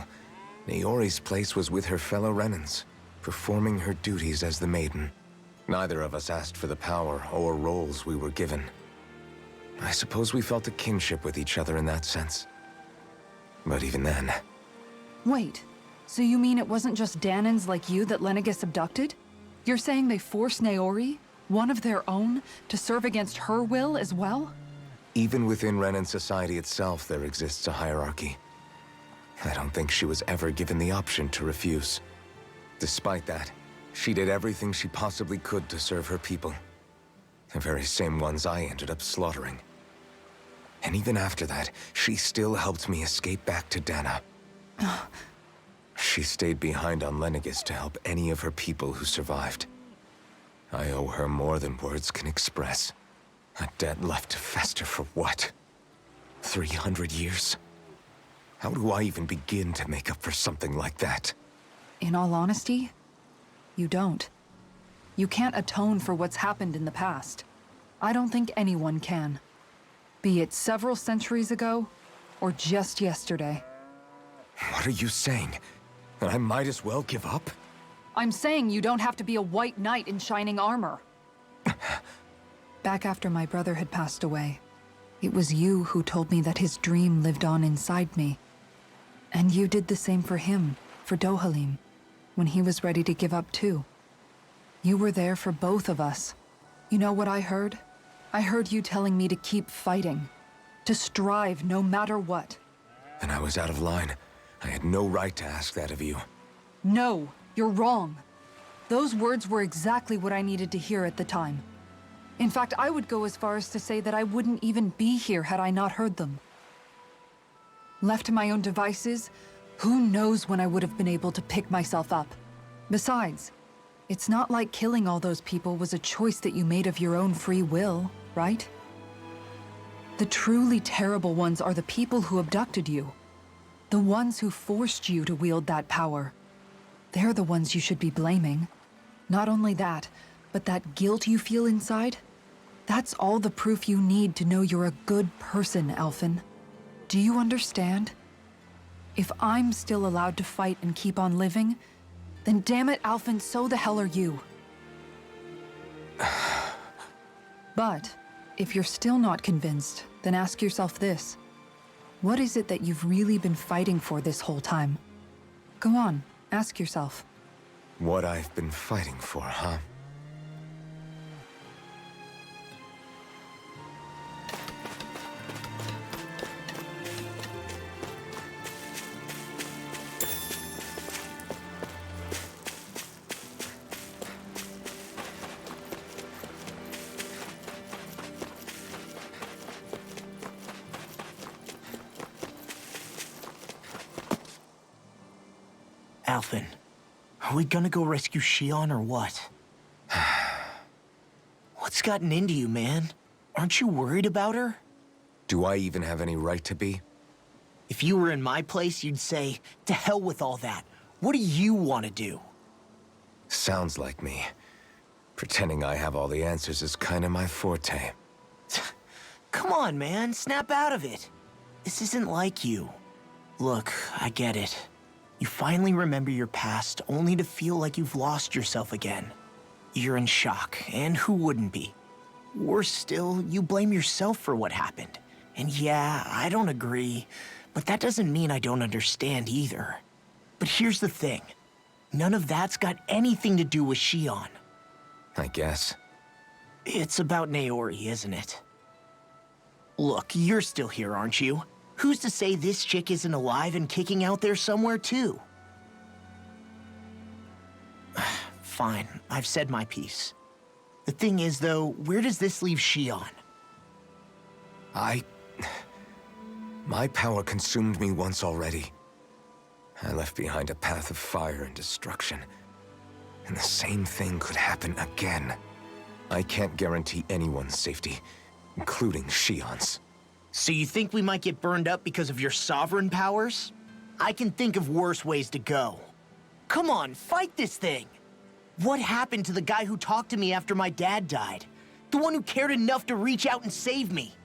Naori's place was with her fellow Renans, performing her duties as the Maiden. Neither of us asked for the power or roles we were given. I suppose we felt a kinship with each other in that sense. But even then... Wait, so you mean it wasn't just Danans like you that Lenegis abducted? You're saying they forced Naori, one of their own, to serve against her will as well? Even within Renan society itself, there exists a hierarchy. I don't think she was ever given the option to refuse. Despite that, she did everything she possibly could to serve her people. The very same ones I ended up slaughtering. And even after that, she still helped me escape back to Dana. She stayed behind on Lenegis to help any of her people who survived. I owe her more than words can express. A debt left to fester for what? 300 years? How do I even begin to make up for something like that? In all honesty, you don't. You can't atone for what's happened in the past. I don't think anyone can. Be it several centuries ago, or just yesterday. What are you saying? That I might as well give up? I'm saying you don't have to be a white knight in shining armor. Back after my brother had passed away, it was you who told me that his dream lived on inside me. And you did the same for him, for Dohalim, when he was ready to give up too. You were there for both of us. You know what I heard? I heard you telling me to keep fighting, to strive no matter what. Then I was out of line. I had no right to ask that of you. No, you're wrong. Those words were exactly what I needed to hear at the time. In fact, I would go as far as to say that I wouldn't even be here had I not heard them. Left to my own devices, who knows when I would have been able to pick myself up. Besides, it's not like killing all those people was a choice that you made of your own free will, right? The truly terrible ones are the people who abducted you. The ones who forced you to wield that power. They're the ones you should be blaming. Not only that, but that guilt you feel inside, that's all the proof you need to know you're a good person, Alphen. Do you understand? If I'm still allowed to fight and keep on living, then damn it, Alphen, so the hell are you. But if you're still not convinced, then ask yourself this. What is it that you've really been fighting for this whole time? Go on, ask yourself. What I've been fighting for, huh? Alphen, are we gonna go rescue Shion or what? What's gotten into you, man? Aren't you worried about her? Do I even have any right to be? If you were in my place, you'd say, to hell with all that. What do you want to do? Sounds like me. Pretending I have all the answers is kinda my forte. Come on, man, snap out of it. This isn't like you. Look, I get it. You finally remember your past, only to feel like you've lost yourself again. You're in shock, and who wouldn't be? Worse still, you blame yourself for what happened. And yeah, I don't agree, but that doesn't mean I don't understand either. But here's the thing. None of that's got anything to do with Shion. I guess. It's about Naori, isn't it? Look, you're still here, aren't you? Who's to say this chick isn't alive and kicking out there somewhere, too? Fine, I've said my piece. The thing is, though, where does this leave Shion? My power consumed me once already. I left behind a path of fire and destruction. And the same thing could happen again. I can't guarantee anyone's safety, including Shion's. So you think we might get burned up because of your sovereign powers? I can think of worse ways to go. Come on, fight this thing! What happened to the guy who talked to me after my dad died? The one who cared enough to reach out and save me?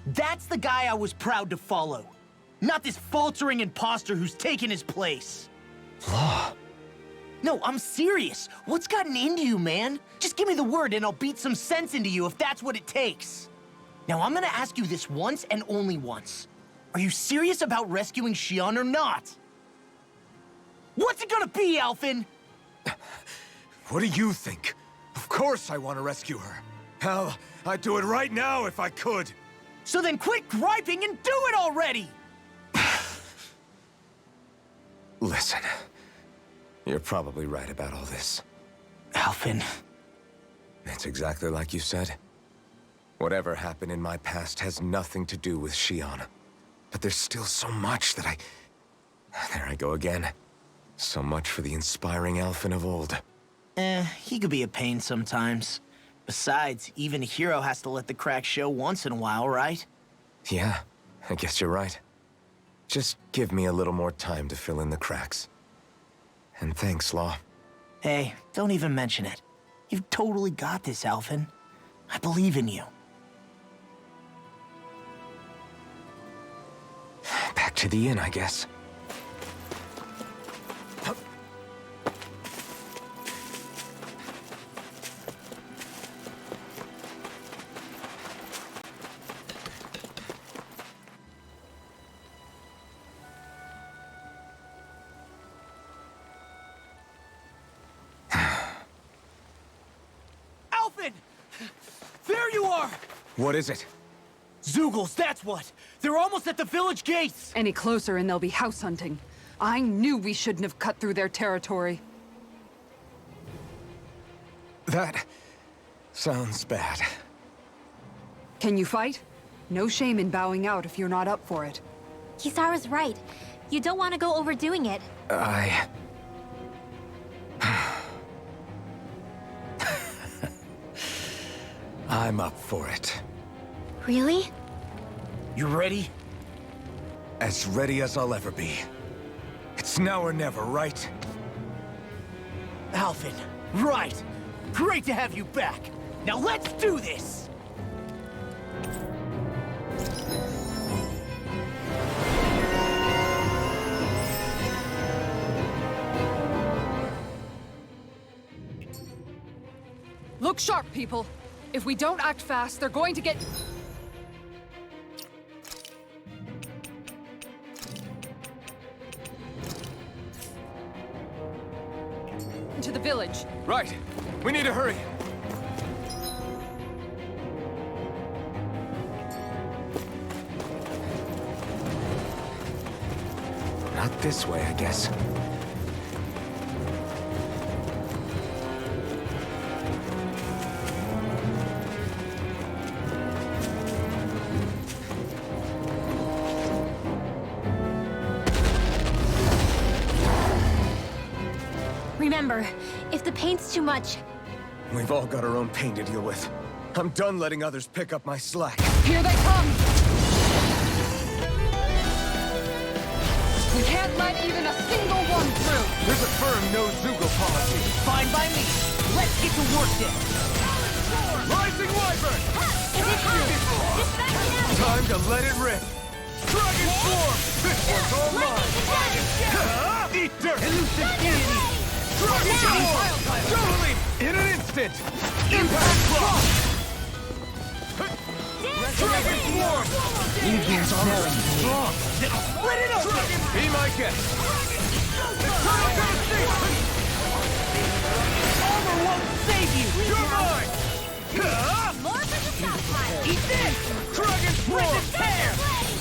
That's the guy I was proud to follow. Not this faltering imposter who's taken his place. Law. No, I'm serious. What's gotten into you, man? Just give me the word and I'll beat some sense into you if that's what it takes. Now, I'm gonna ask you this once and only once. Are you serious about rescuing Shion or not? What's it gonna be, Alphen? What do you think? Of course I want to rescue her. Hell, I'd do it right now if I could. So then quit griping and do it already! Listen, you're probably right about all this. Alphen. It's exactly like you said. Whatever happened in my past has nothing to do with Shion. But there's still so much that There I go again. So much for the inspiring Alphen of old. He could be a pain sometimes. Besides, even a hero has to let the cracks show once in a while, right? Yeah, I guess you're right. Just give me a little more time to fill in the cracks. And thanks, Law. Hey, don't even mention it. You've totally got this, Alphen. I believe in you. Back to the inn, I guess. Alphen! There you are! What is it? Zeugles, that's what! They're almost at the village gates! Any closer and they'll be house hunting. I knew we shouldn't have cut through their territory. That sounds bad. Can you fight? No shame in bowing out if you're not up for it. Kisara's right. You don't want to go overdoing it. I'm up for it. Really? You ready? As ready as I'll ever be. It's now or never, right? Alphen, right! Great to have you back! Now let's do this! Look sharp, people. If we don't act fast, they're going to get... into the village. Right. We need to hurry. Not this way, I guess. Remember, if the pain's too much, We've all got our own pain to deal with. I'm done letting others pick up my slack. Here they come! We can't let even a single one through! There's a firm no-Zeugle policy. Fine by me. Let's get to work then. Rising Wyvern! is it hot? Just back it out! Time to let it rip. Dragon Swarm! This one's all mine! Eat dirt! Elusive deity! Dragon Swarm! Totally! In an instant! Impact Block! Dragon Swarm! Evian's strong. Split it up! Be my guest! Eternal Devastation! Armor won't save you! You're mine! Eat this! Dragon Swarm! Tear!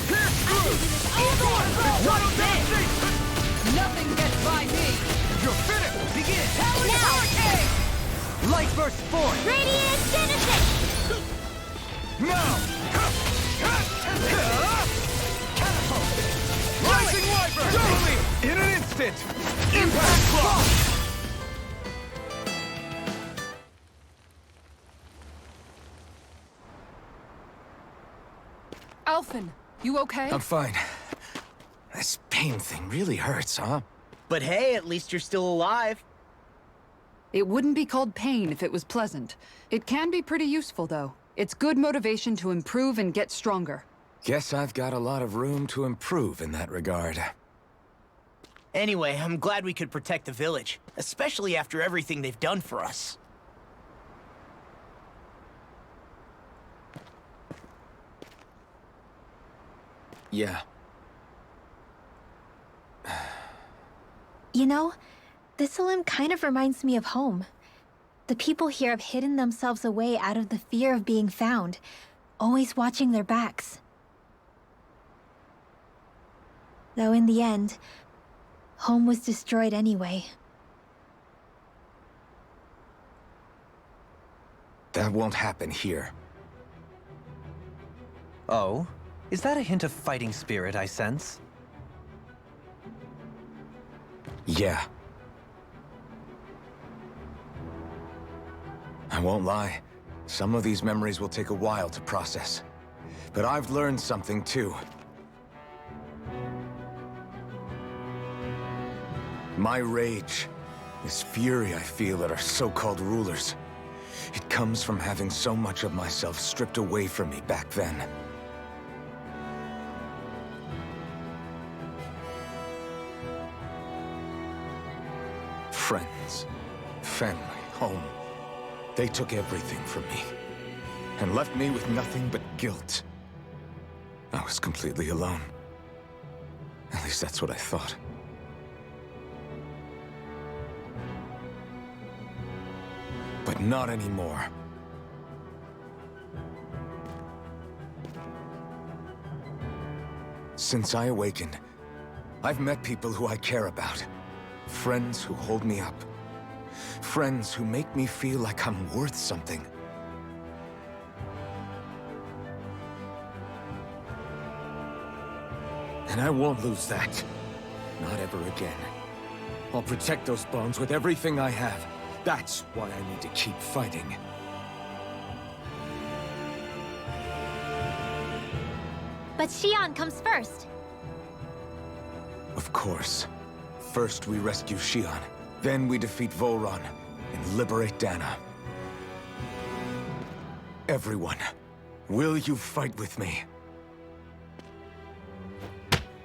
Pierce through! Eternal Devastation! Nothing gets by me! You're finished! Begin! Now! Light burst forth! Radiant Genesis! Now! Rising Wyvern! Totally! In an instant! Impact Block! Alphen, you okay? I'm fine. This pain thing really hurts, huh? But hey, at least you're still alive. It wouldn't be called pain if it was pleasant. It can be pretty useful, though. It's good motivation to improve and get stronger. Guess I've got a lot of room to improve in that regard. Anyway, I'm glad we could protect the village, especially after everything they've done for us. Yeah. You know, this Olim kind of reminds me of home. The people here have hidden themselves away out of the fear of being found, always watching their backs. Though in the end, Home was destroyed anyway. That won't happen here. Oh? Is that a hint of fighting spirit I sense? Yeah. I won't lie. Some of these memories will take a while to process. But I've learned something too. My rage, this fury I feel at our so-called rulers, it comes from having so much of myself stripped away from me back then. Friends, family, home. They took everything from me, and left me with nothing but guilt. I was completely alone. At least that's what I thought. But not anymore. Since I awakened, I've met people who I care about. Friends who hold me up. Friends who make me feel like I'm worth something. And I won't lose that. Not ever again. I'll protect those bonds with everything I have. That's why I need to keep fighting. But Xion comes first. Of course. First we rescue Xion, then we defeat Volron and liberate Dana. Everyone, will you fight with me?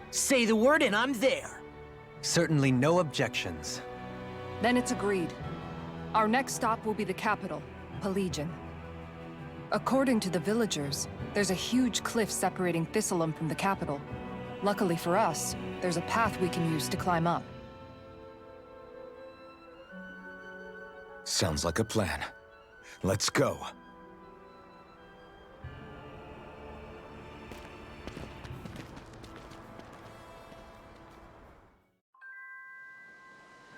Say the word and I'm there. Certainly no objections. Then it's agreed. Our next stop will be the capital, Pelegion. According to the villagers, there's a huge cliff separating Thistleum from the capital. Luckily for us, there's a path we can use to climb up. Sounds like a plan. Let's go.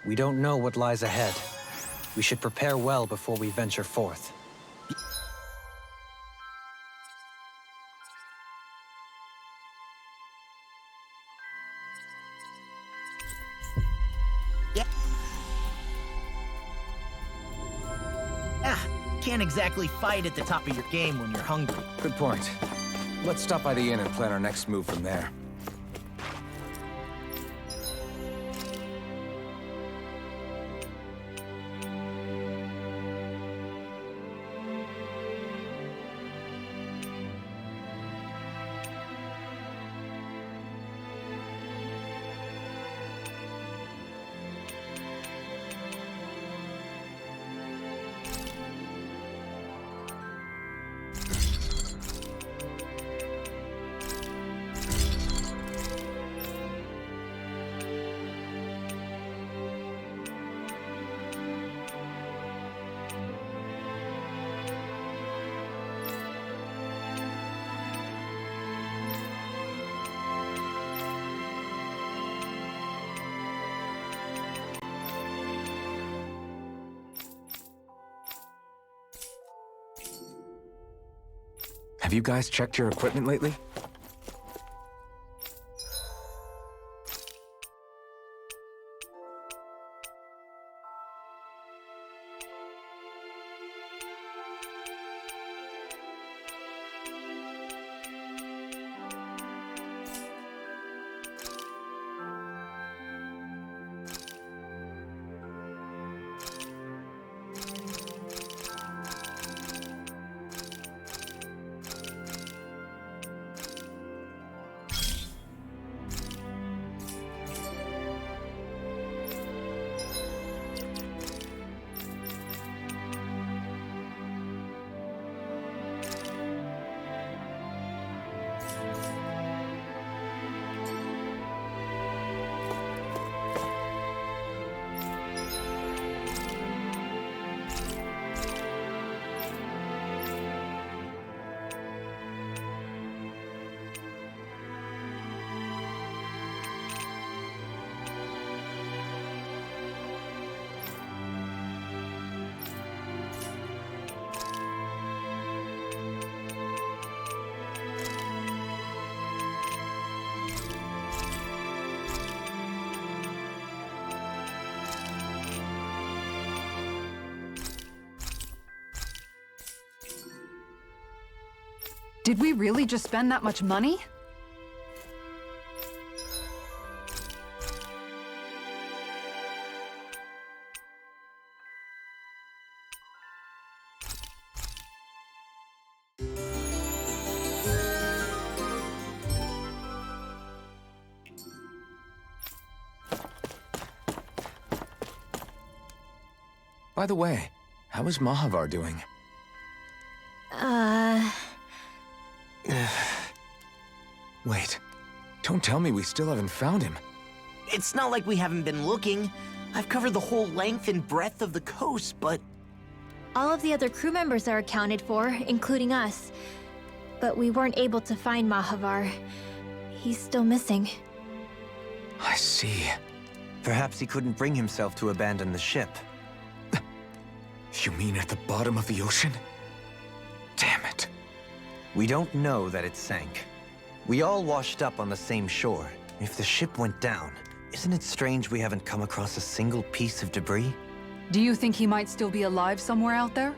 We don't know what lies ahead. We should prepare well before we venture forth. Can't exactly fight at the top of your game when you're hungry. Good point. Let's stop by the inn and plan our next move from there. Have you guys checked your equipment lately? Did we really just spend that much money? By the way, how is Mahavar doing? Wait, don't tell me we still haven't found him. It's not like we haven't been looking. I've covered the whole length and breadth of the coast, but... All of the other crew members are accounted for, including us. But we weren't able to find Mahavar. He's still missing. I see. Perhaps he couldn't bring himself to abandon the ship. You mean at the bottom of the ocean? Damn it. We don't know that it sank. We all washed up on the same shore. If the ship went down, isn't it strange we haven't come across a single piece of debris? Do you think he might still be alive somewhere out there?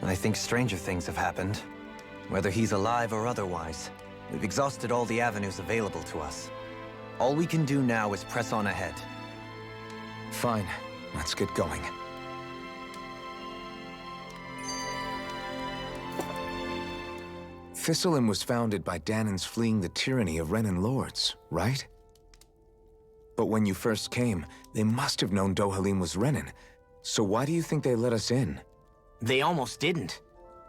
I think stranger things have happened. Whether he's alive or otherwise, we've exhausted all the avenues available to us. All we can do now is press on ahead. Fine, let's get going. Thistleim was founded by Danans fleeing the tyranny of Renan lords, right? But when you first came, they must have known Dohalim was Renan. So why do you think they let us in? They almost didn't.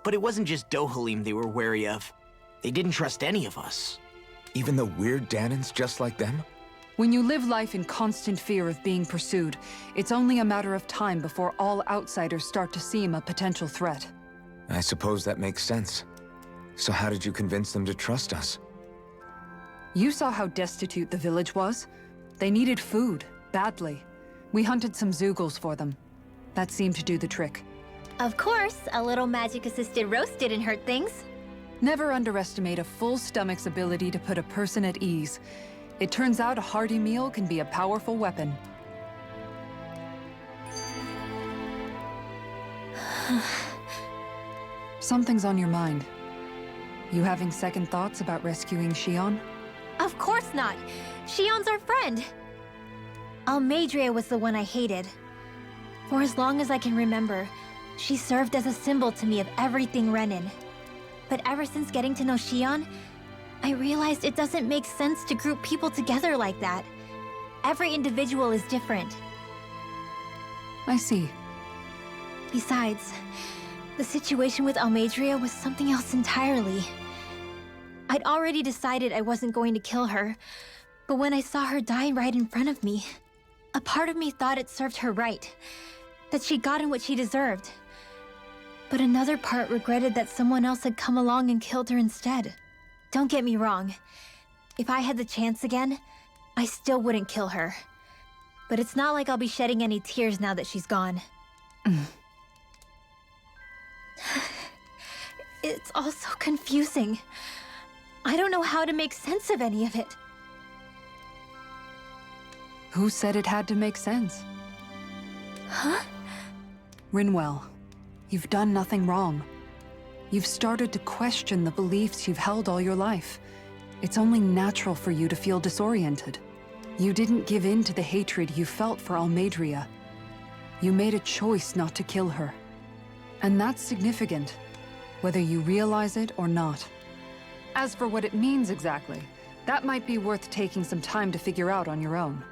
But it wasn't just Dohalim they were wary of. They didn't trust any of us. Even the weird Danans just like them? When you live life in constant fear of being pursued, it's only a matter of time before all outsiders start to seem a potential threat. I suppose that makes sense. So how did you convince them to trust us? You saw how destitute the village was. They needed food, badly. We hunted some Zeugles for them. That seemed to do the trick. Of course, a little magic-assisted roast didn't hurt things. Never underestimate a full stomach's ability to put a person at ease. It turns out a hearty meal can be a powerful weapon. Something's on your mind. You having second thoughts about rescuing Xion? Of course not! Xion's our friend! Almeidrea was the one I hated. For as long as I can remember, she served as a symbol to me of everything Renan. But ever since getting to know Xion, I realized it doesn't make sense to group people together like that. Every individual is different. I see. Besides, the situation with Almeidrea was something else entirely. I'd already decided I wasn't going to kill her, but when I saw her die right in front of me, a part of me thought it served her right, that she'd gotten what she deserved. But another part regretted that someone else had come along and killed her instead. Don't get me wrong. If I had the chance again, I still wouldn't kill her. But it's not like I'll be shedding any tears now that she's gone. It's all so confusing. I don't know how to make sense of any of it. Who said it had to make sense? Huh? Rinwell, you've done nothing wrong. You've started to question the beliefs you've held all your life. It's only natural for you to feel disoriented. You didn't give in to the hatred you felt for Almeidrea. You made a choice not to kill her. And that's significant, whether you realize it or not. As for what it means exactly, that might be worth taking some time to figure out on your own.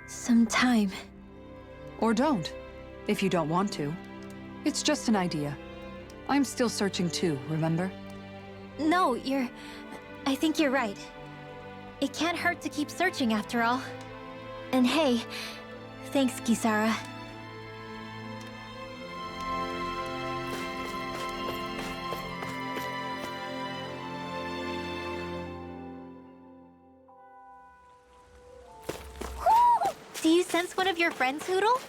Some time. Or don't, if you don't want to. It's just an idea. I'm still searching too, remember? No, I think you're right. It can't hurt to keep searching after all. And hey, thanks, Kisara. Do you sense one of your friends, Hootle?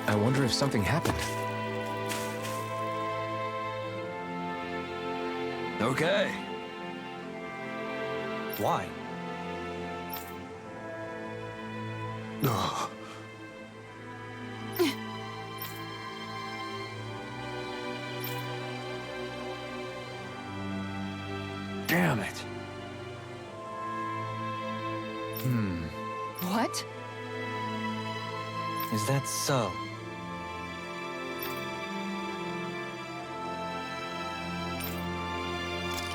I wonder if something happened. Okay. Why? Ugh. Damn it. What? Is that so?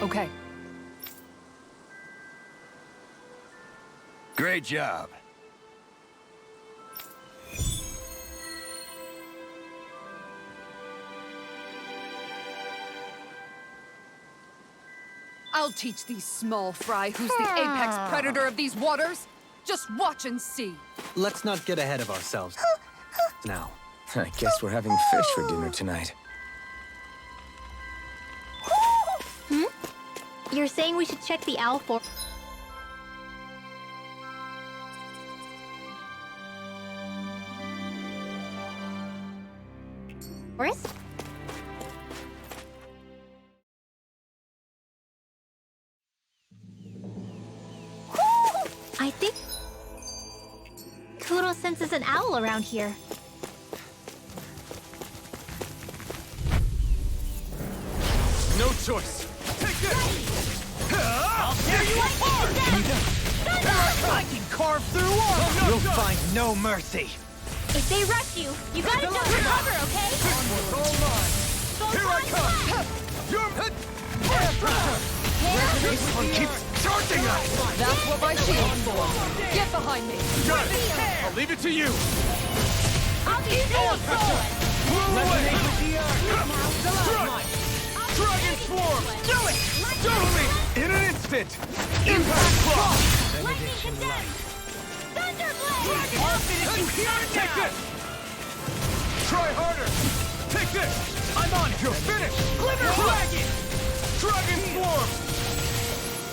Okay. Great job. I'll teach these small fry who's the apex predator of these waters. Just watch and see. Let's not get ahead of ourselves now. I guess we're having fish for dinner tonight. You're saying we should check the owl for... Forest? I think Kuro senses an owl around here. No choice. Take this! I'll tear you apart! I can carve through armor! You'll find no mercy. If they rush you, you gotta jump for cover, okay? Onward, all mine! Here I come! You're... This one keeps charging us! That's what my shield's for. Get behind me. Got it! I'll leave it to you! I'll be so forward! Blow away! Crush! Dragon Swarm! Do it! Totally! In an instant! Impact Claw! Lightning condemned! Thunderblade! Take this! Try harder! Take this! I'm on it! You're finished! Glimmer Dragon! Dragon Swarm!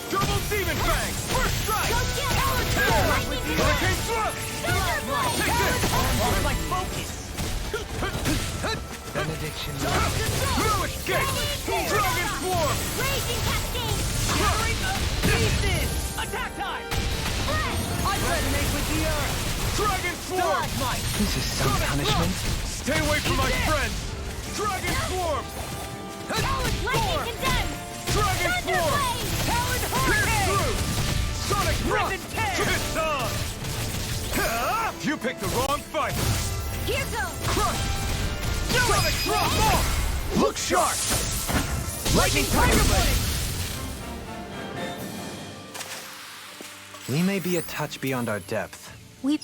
Double Demon Fang! First strike! Go get it! Lightning condemned! Hurricane Thrust! Thunderblade! Take this! Almost like focus! Benediction. No escape! Dragon Swarm! Raging Cascade! Pieces! Attack time! I resonate with the earth! Dragon Swarm! This is some punishment. Stay away from my friends! Dragon Swarm! Lightning condemned! Dragon Swarm! Thunderblade! Talon Pierce Hurricane! through! Sonic Thrust! Ribbon tear! It's on! You picked the wrong fight! Here goes! Crush! Sonic Thrust! Look sharp! Lightning Tiger Blade! We may be a touch beyond our depth. We...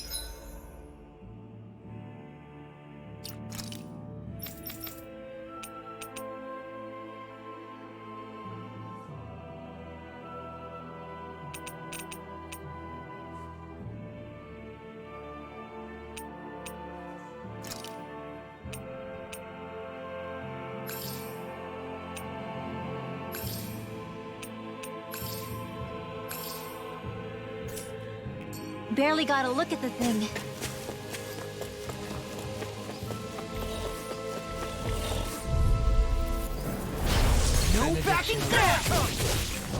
barely got a look at the thing. No backing down!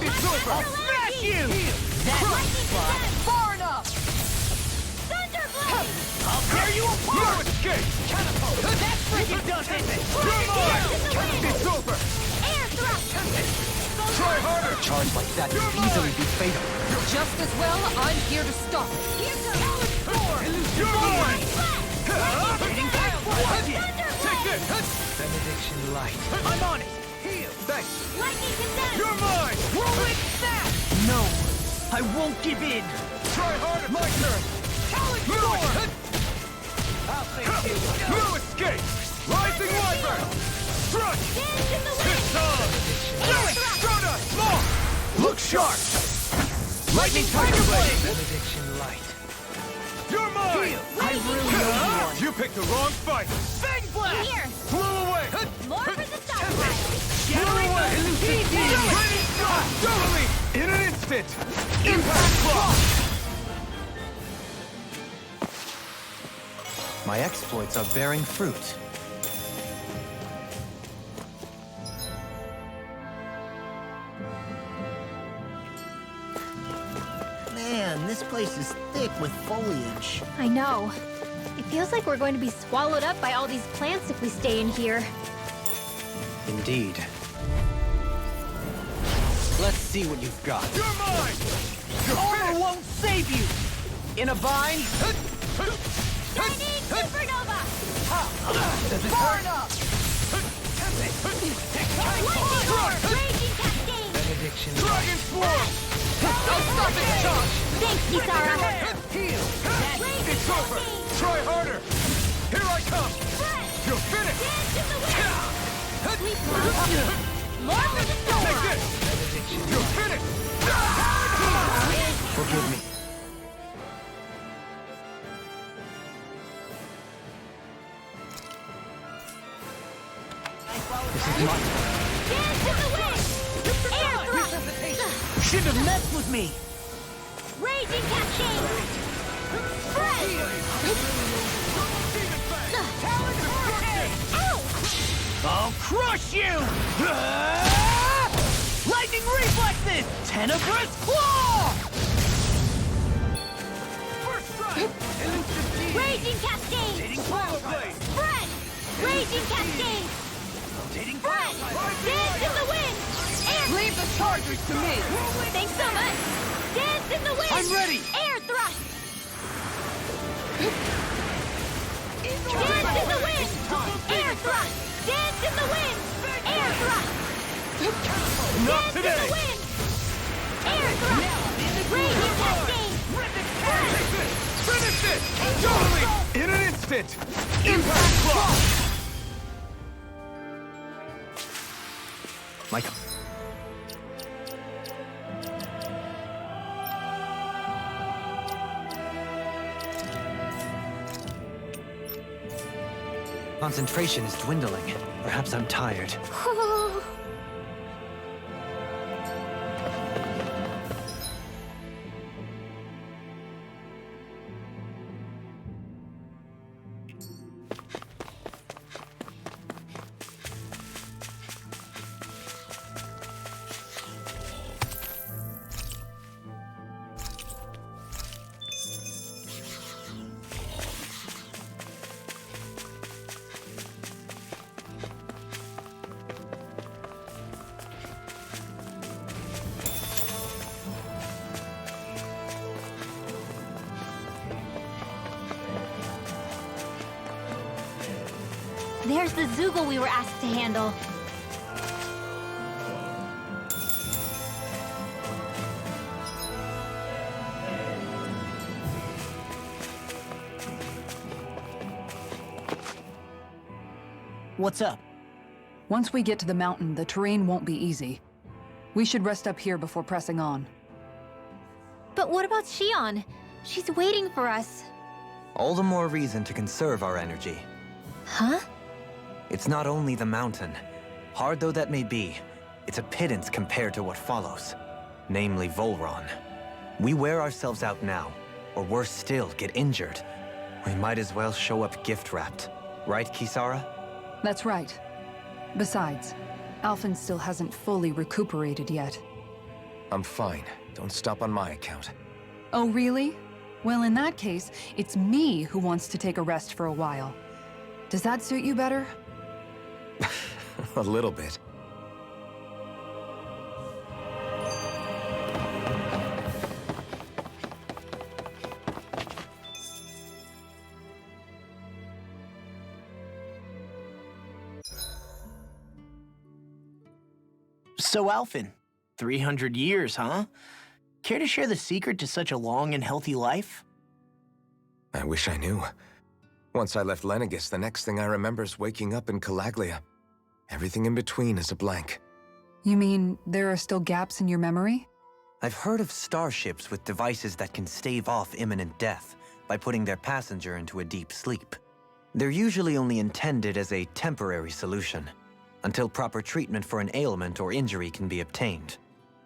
It's over! I'll smash you! Far enough! Thunderblade! I'll tear you No apart! escape! Catapult! That freaking does it! You're mine! It's over! Air thrust! Try harder! A charge like that could easily be fatal. Just as well, I'm here to stop it. Here goes! You're mine! Thunderblade! Take this! Benediction light. I'm on it! Thanks! Lightning condemned! You're mine! Roll it back! No! I won't give in! Try harder! My turn! Talon Move Storm! it! I'll face you! No escape! Rising Wyvern! Thrust! Dance in the wind! It's on! Do it! Stardust! Small! Look sharp! Lightning Tiger Blade! Benediction light. You're mine! I really know you. You picked the wrong fight! Fang Blast! Here! Flew away! More for the Starfire! Flew away! Lightning strike! Totally! In an instant! Impact Claw! My exploits are bearing fruit. Man, this place is thick with foliage. I know. It feels like we're going to be swallowed up by all these plants if we stay in here. Indeed. Let's see what you've got. You're mine! Armor won't save you! In a bind? Shining Supernova! Does it Far hurt? enough! Lightning Roar! Raging Cascade! Benediction. Dragon Swarm! I'll stop it, Josh! Thanks, Kisara! Heal! Raging It's over! Cascade! Try harder! Here I come! Fresh! You're finished! Dance in the wind! Sweep Lord for the storm! Take this! You're finished! Forgive me. This is not... Dance in the wind! Air thrust! Shouldn't have messed with me! Raging Cascade! Fresh! Talon Hurricane! Ow! I'll crush you! Lightning reflexes! Tenebrous claw! First strike! Elusive Raging Cascade! Rotating Power Blade! Fresh! Raging Cascade! Rotating Fresh! Dance in the wind! Air... Leave the chargers to me! Thanks so much! Dance in the wind! I'm ready! Air thrust! Dance in the wind! Air thrust! Dance in the wind! Air thrust! Not Dance in today! the wind! Air thrust! Raging Cascade! Take this! Finish it! Totally! In an instant! Impact Claw! Michael. Concentration is dwindling. Perhaps I'm tired. There's the Zoogle we were asked to handle. What's up? Once we get to the mountain, the terrain won't be easy. We should rest up here before pressing on. But what about Shion? She's waiting for us. All the more reason to conserve our energy. Huh? It's not only the mountain. Hard though that may be, it's a pittance compared to what follows. Namely Volron. We wear ourselves out now, or worse still, get injured. We might as well show up gift-wrapped. Right, Kisara? That's right. Besides, Alphen still hasn't fully recuperated yet. I'm fine. Don't stop on my account. Oh, really? Well, in that case, it's me who wants to take a rest for a while. Does that suit you better? A little bit. So, Alphen, 300 years, huh? Care to share the secret to such a long and healthy life? I wish I knew. Once I left Lenegis, the next thing I remember is waking up in Calaglia. Everything in between is a blank. You mean there are still gaps in your memory? I've heard of starships with devices that can stave off imminent death by putting their passenger into a deep sleep. They're usually only intended as a temporary solution, until proper treatment for an ailment or injury can be obtained.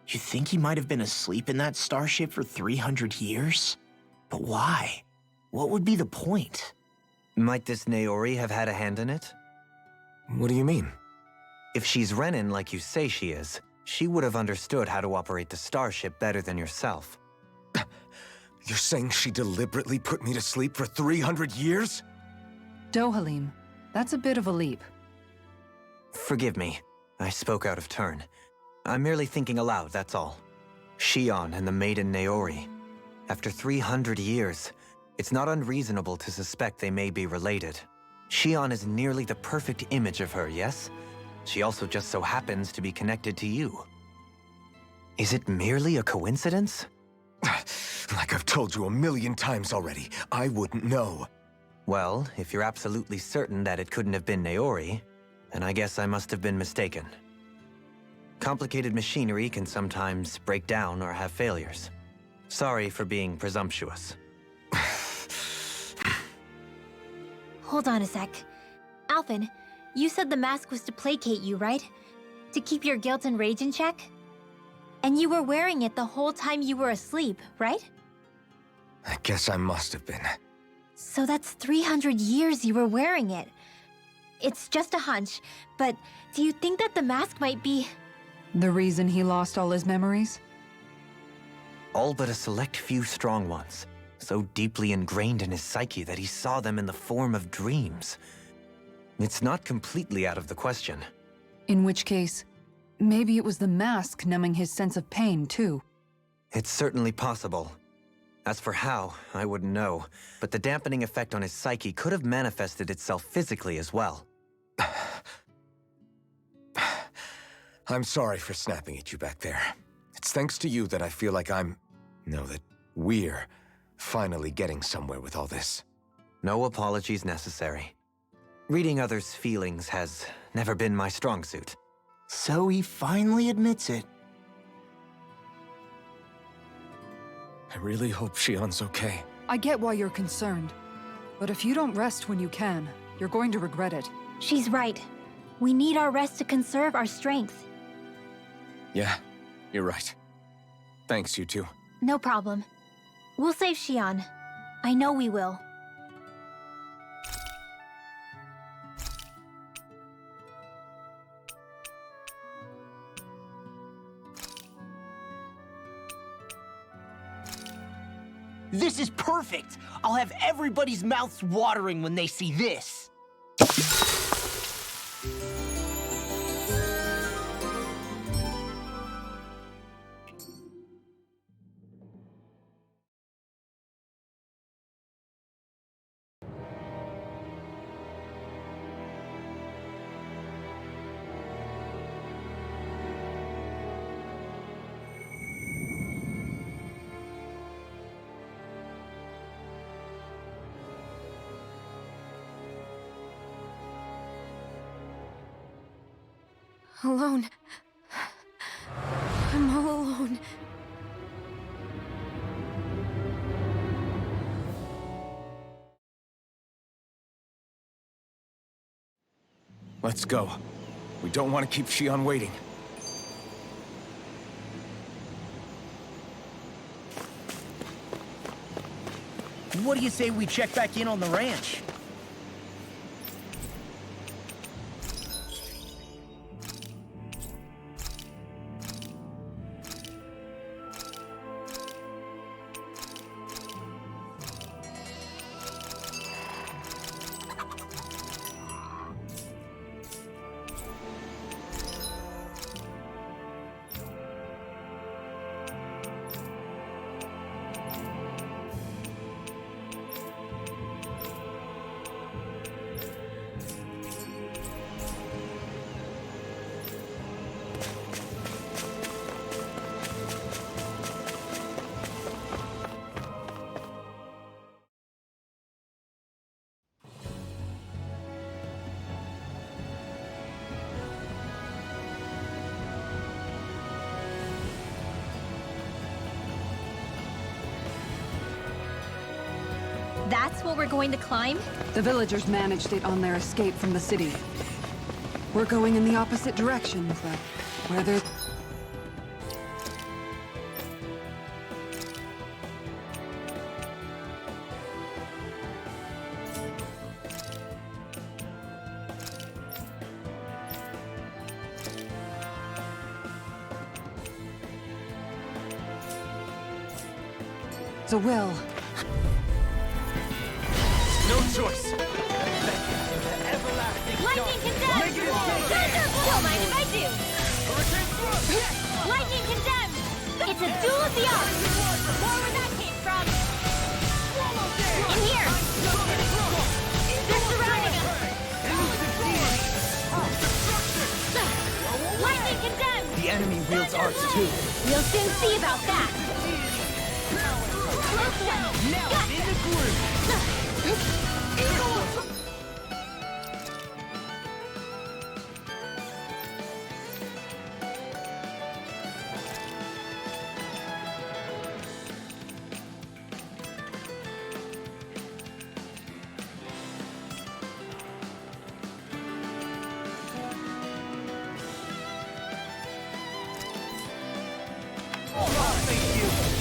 You think he might have been asleep in that starship for 300 years? But why? What would be the point? Might this Naori have had a hand in it? What do you mean? If she's Renin like you say she is, she would have understood how to operate the starship better than yourself. You're saying she deliberately put me to sleep for 300 years? Dohalim, that's a bit of a leap. Forgive me. I spoke out of turn. I'm merely thinking aloud, that's all. Shion and the maiden Naori. After 300 years, it's not unreasonable to suspect they may be related. Shion is nearly the perfect image of her, yes? She also just so happens to be connected to you. Is it merely a coincidence? Like I've told you a million times already, I wouldn't know. Well, if you're absolutely certain that it couldn't have been Naori, then I guess I must have been mistaken. Complicated machinery can sometimes break down or have failures. Sorry for being presumptuous. Hold on a sec. Alphen, you said the mask was to placate you, right? To keep your guilt and rage in check? And you were wearing it the whole time you were asleep, right? I guess I must have been. So that's 300 years you were wearing it. It's just a hunch, but do you think that the mask might be... The reason he lost all his memories? All but a select few strong ones, so deeply ingrained in his psyche that he saw them in the form of dreams. It's not completely out of the question. In which case, maybe it was the mask numbing his sense of pain, too. It's certainly possible. As for how, I wouldn't know, but the dampening effect on his psyche could have manifested itself physically as well. I'm sorry for snapping at you back there. It's thanks to you that I feel like that we're finally getting somewhere with all this. No apologies necessary. Reading others' feelings has never been my strong suit. So he finally admits it. I really hope Shion's okay. I get why you're concerned. But if you don't rest when you can, you're going to regret it. She's right. We need our rest to conserve our strength. Yeah, you're right. Thanks, you two. No problem. We'll save Shion. I know we will. This is perfect! I'll have everybody's mouths watering when they see this! Alone. I'm all alone. Let's go. We don't want to keep Shion waiting. What do you say we check back in on the ranch? That's what we're going to climb? The villagers managed it on their escape from the city. We're going in the opposite direction, but where there's... It's a will. No choice. Lightning condemned! Don't mind if I do! Lightning condemned! It's a duel of the arts! More where that came from! In here! They're surrounding us! Lightning condemned! The enemy wields arts too. We'll soon see about that! Close one! Now in the group.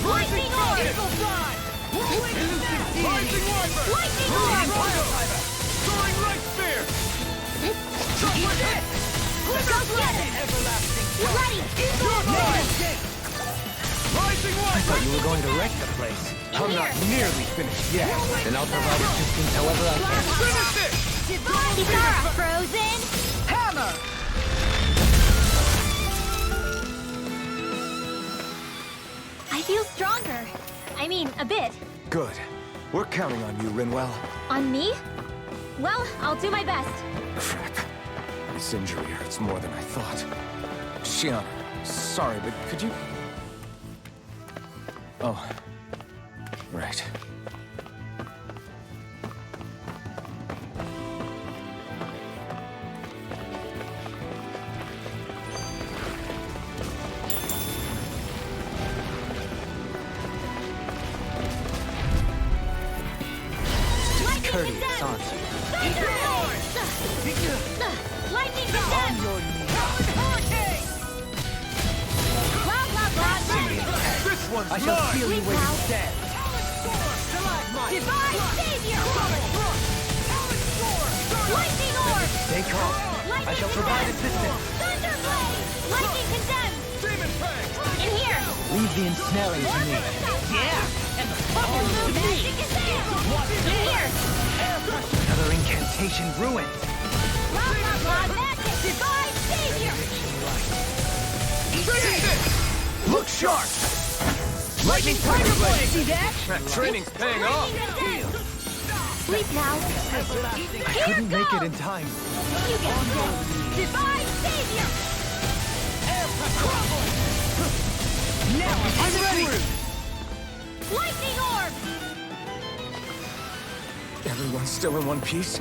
Lightning orb! Rising Wyvern! Lightning orb! Soaring Light Spear! Go get it! Ready! Your mind! Rising I Wyvern! thought you were going to wreck the place. I'm not nearly finished yet. Then I'll provide assistance however I can. Finish it! Kitara frozen! Hammer! I feel stronger. I mean, a bit. Good. We're counting on you, Rinwell. On me? Well, I'll do my best. Crap. This injury hurts more than I thought. Shion, sorry, but could you... Oh. Right. Courteous, aren't you? Lightning condemned! Blah, blah, blah, blah. This one's I shall mine! feel you when you stand. Divine Savior! Lightning orb! Stay calm. I shall provide assistance. Thunderblade! Lightning condemned! Demon Fang! In here! Leave the ensnaring to me. Yeah! And the fucking magic is there! In here! Another incantation ruined. Blah, blah, blah, magic! Divine Savior! Finish it! Look sharp! Lightning Tiger Blade! See that? That training's paying off! Lightning condemned! Sleep now! I couldn't make it in time. You get this! Divine Savior! Now I'm ready! Lightning orb! Everyone's still in one piece?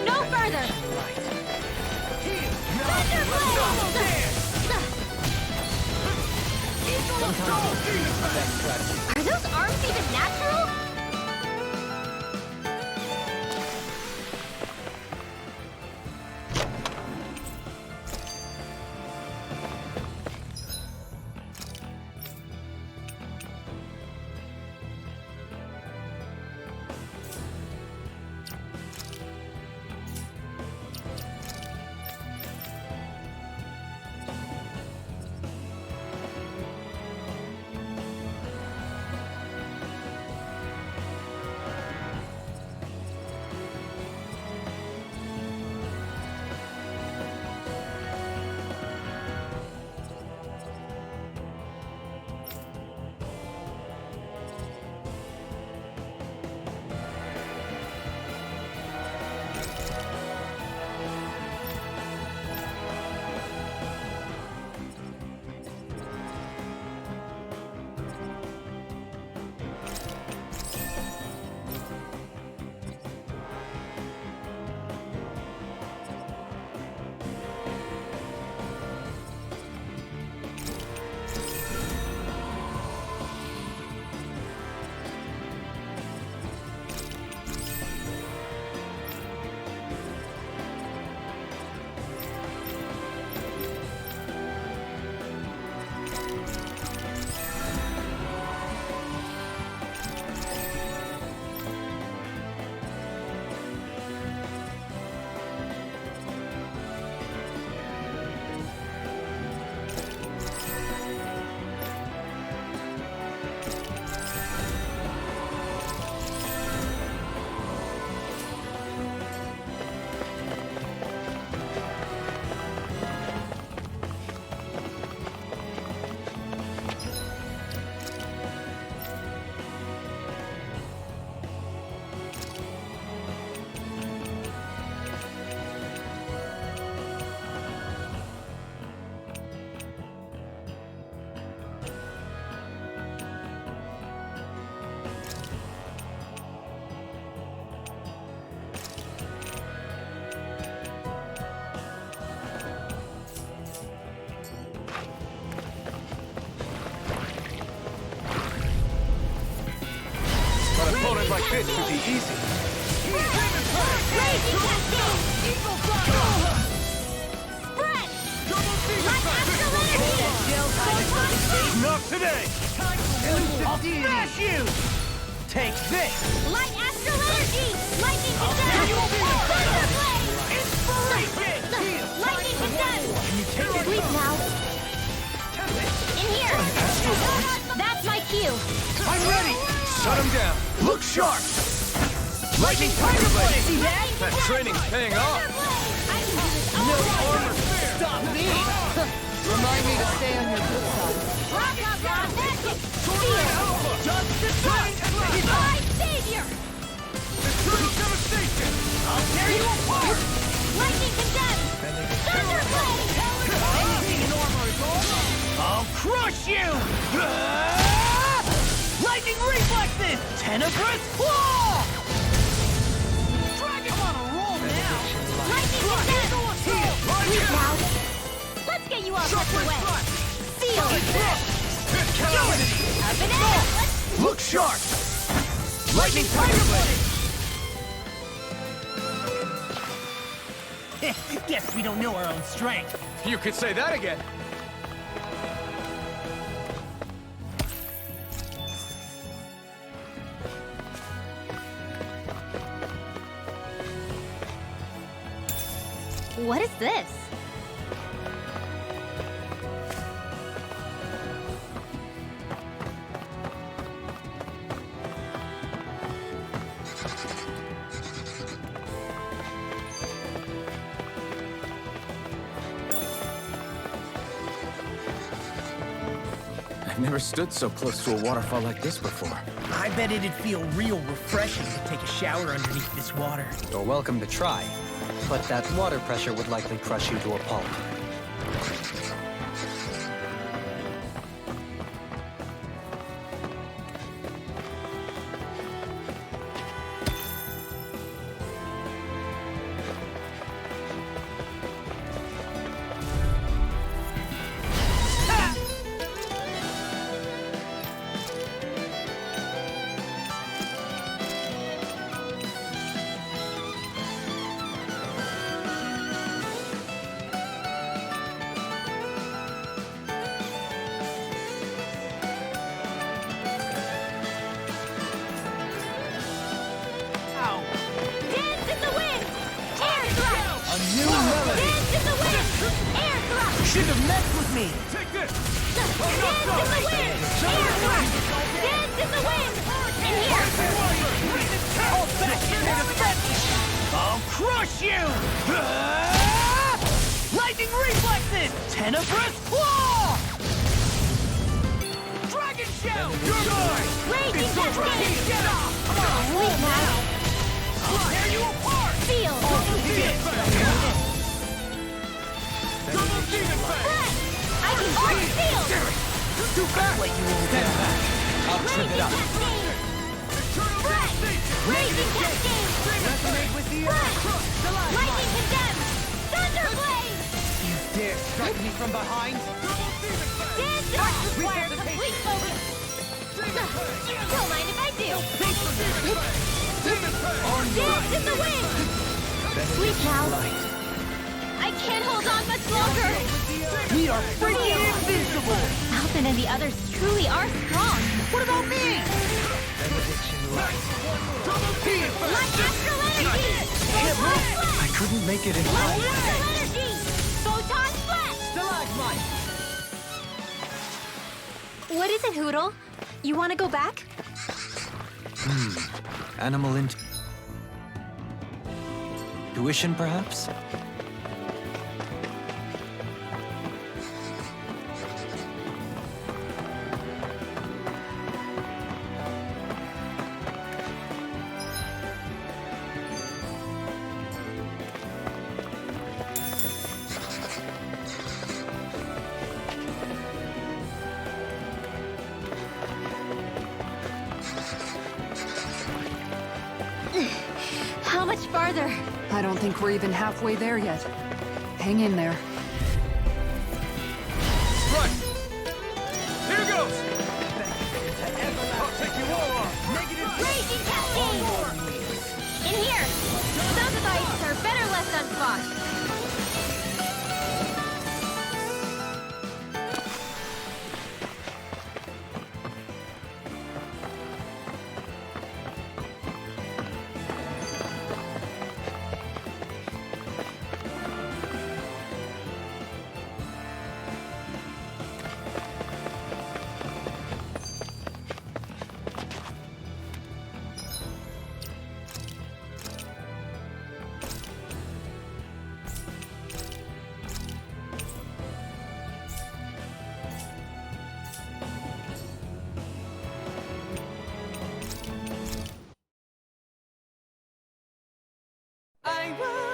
No further! Are those arms even natural? This should be easy. Raging Cascade! Eagle Fire! Spread! Double Demon Light Fire! Astral Energy! Not today! I'll smash you! Take this! Light Astral Energy! Lightning Condemn! you apart! Thunder Blade! Inspiration! Lightning Condemn! Sleep now! In here! That's my cue! I'm ready! Shut him down! Look sharp! Lightning Tiger Blade! See that? That training's paying off! No armor! Stop me! Remind me to stay on your good side. Rock up, rock magic! Seal! Justice Light! My savior! Eternal Devastation! I'll tear you apart! Lightning Condemn! Thunder Blade! Anything in armor is all wrong! I'll crush you! Ah! Lightning Reflexes! Tenebrous Claw! Dragon on a roll now! Lightning Condemn! Sleep now! Let's get you all tucked away! Seal! Up and out! Look sharp! Lightning Tiger Blade! Guess we don't know our own strength. You could say that again! What is this? I've never stood so close to a waterfall like this before. I bet it'd feel real refreshing to take a shower underneath this water. You're welcome to try, but that water pressure would likely crush you to a pulp. Dance in the wind! Air thrust! A new melody! Dance in the wind! Air thrust! Should have messed with me! Take this! Dance in the wind! Air thrust! Dance in the wind! In here! All fashioned and effective! I'll crush you! Ah! Lightning Reflexes! Tenebrous Claw! Dragon Shell! You're mine! Raging It's over Cascade! here! Get off! Come on! Sleep now! I'll tear you apart! Seal! Double Demon Fang! I can hold seal! Too fast! Let you all get back! I'll trip it Raging up! Cascade! Eternal Spread! Devastation! Raging Cascade! Resonate with the Spread! Lightning Condemn! Thunder Blade! You dare strike me from behind? Double Demon Fang! Dance require complete focus! Don't mind if I do! Demon Fang! Dance in the wind! Sleep now! I can't hold on much longer! We are freaking invincible! Alvin and the others truly are strong! What about me? Light Astral Energy! Photon Flash! I couldn't make it in Light time. Astral Energy! Photon Flash! Stalagmite! What is it, Hootle? You want to go back? Animal intuition, perhaps? How much farther? I don't think we're even halfway there yet. Hang in there. Right! Here goes! I'll take you all on! Raging Cascade! I will